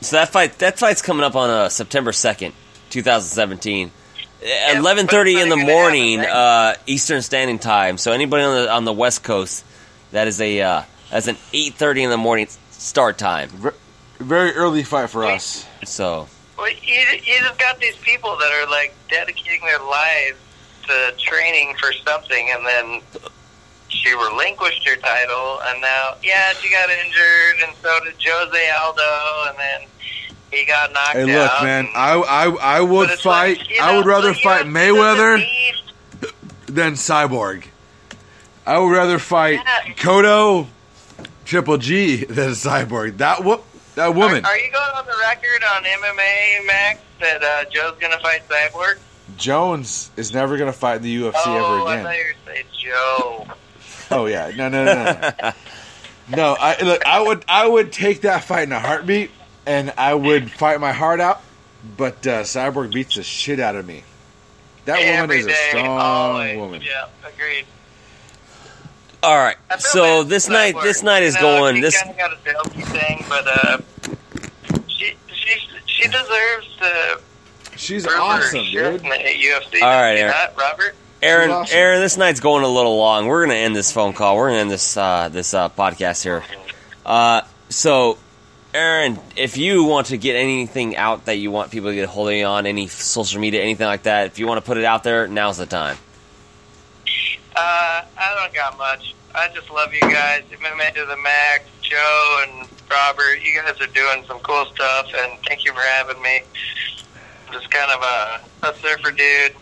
So that fight's coming up on September 2nd, 2017. 11:30 in the when it's morning, gonna happen, Eastern Standing Time. So anybody on the West Coast, that's an 8:30 in the morning start time. Very early fight for us. So Well, you just got these people that are like dedicating their lives to training for something, and then she relinquished her title, and now, yeah, she got injured, and so did Jose Aldo, and then he got knocked out. Hey, look, man, I would But it's fight. like, you I would know, rather the fight UFC Mayweather doesn't need- than Cyborg. I would rather fight Yeah. Cotto, Triple G than Cyborg. That woman. Are you going on the record on MMA, Max, that Joe's going to fight Cyborg? Jones is never going to fight in the UFC ever Oh, I again. thought you were saying Joe. Oh yeah, no. No, I would take that fight in a heartbeat, and I would fight my heart out. But Cyborg beats the shit out of me. That woman Every is a day, strong always. woman. Yeah, agreed. all right. I feel So bad this for night Cyborg. is You know, going. She This kind of got a jokey thing, but she deserves to. She's prove her awesome, shit dude. in the UFC. All right, Does she Aaron. not, Robert. Aaron, awesome. Aaron, this night's going a little long. We're gonna end this phone call. We're gonna end this podcast here. So, Aaron, if you want to get anything out that you want people to get a hold of you on, any social media, anything like that, if you want to put it out there, now's the time. I don't got much. I just love you guys. MMA to the max. Joe and Robert, you guys are doing some cool stuff, and thank you for having me. I'm just kind of a surfer dude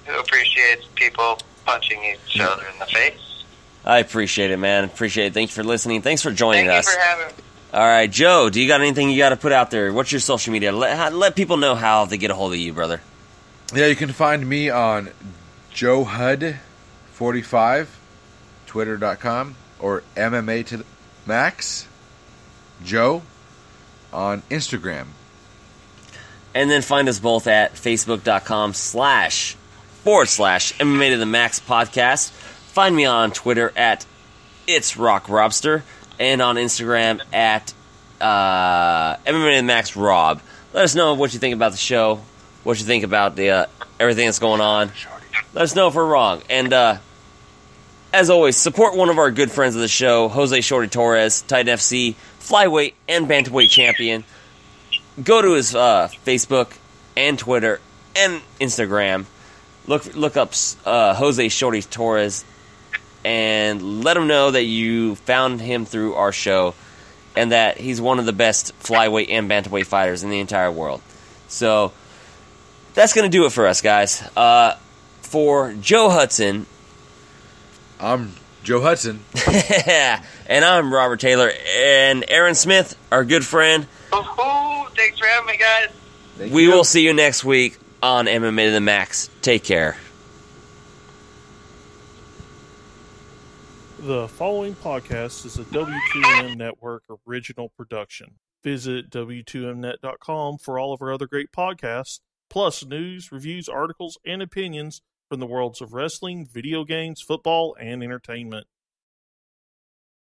who appreciates people punching each other in the face. I appreciate it, man. Appreciate it. Thank you for listening. Thanks for joining Thank us. you for having me. All right, Joe, do you got anything you got to put out there? What's your social media? Let people know how they get a hold of you, brother. Yeah, you can find me on Joe Hud 45, twitter.com, or MMA Max, Joe on Instagram. And then find us both at facebook.com//MMA to the Max podcast. Find me on Twitter at It's Rock Robster and on Instagram at MMA to the Max Rob. Let us know what you think about the show, what you think about the everything that's going on. Let us know if we're wrong. And as always, support one of our good friends of the show, Jose Shorty Torres, Titan FC, flyweight and bantamweight champion. Go to his Facebook and Twitter and Instagram. Look up Jose Shorty Torres and let him know that you found him through our show and that he's one of the best flyweight and bantamweight fighters in the entire world. So that's going to do it for us, guys. For Joe Hudson, I'm Joe Hudson. and I'm Robert Taylor, and Aaron Smith, our good friend. Thanks for having me, guys. We will see you next week on MMA to the Max. Take care. The following podcast is a W2M Network original production. Visit W2Mnet.com for all of our other great podcasts, plus news, reviews, articles, and opinions from the worlds of wrestling, video games, football, and entertainment.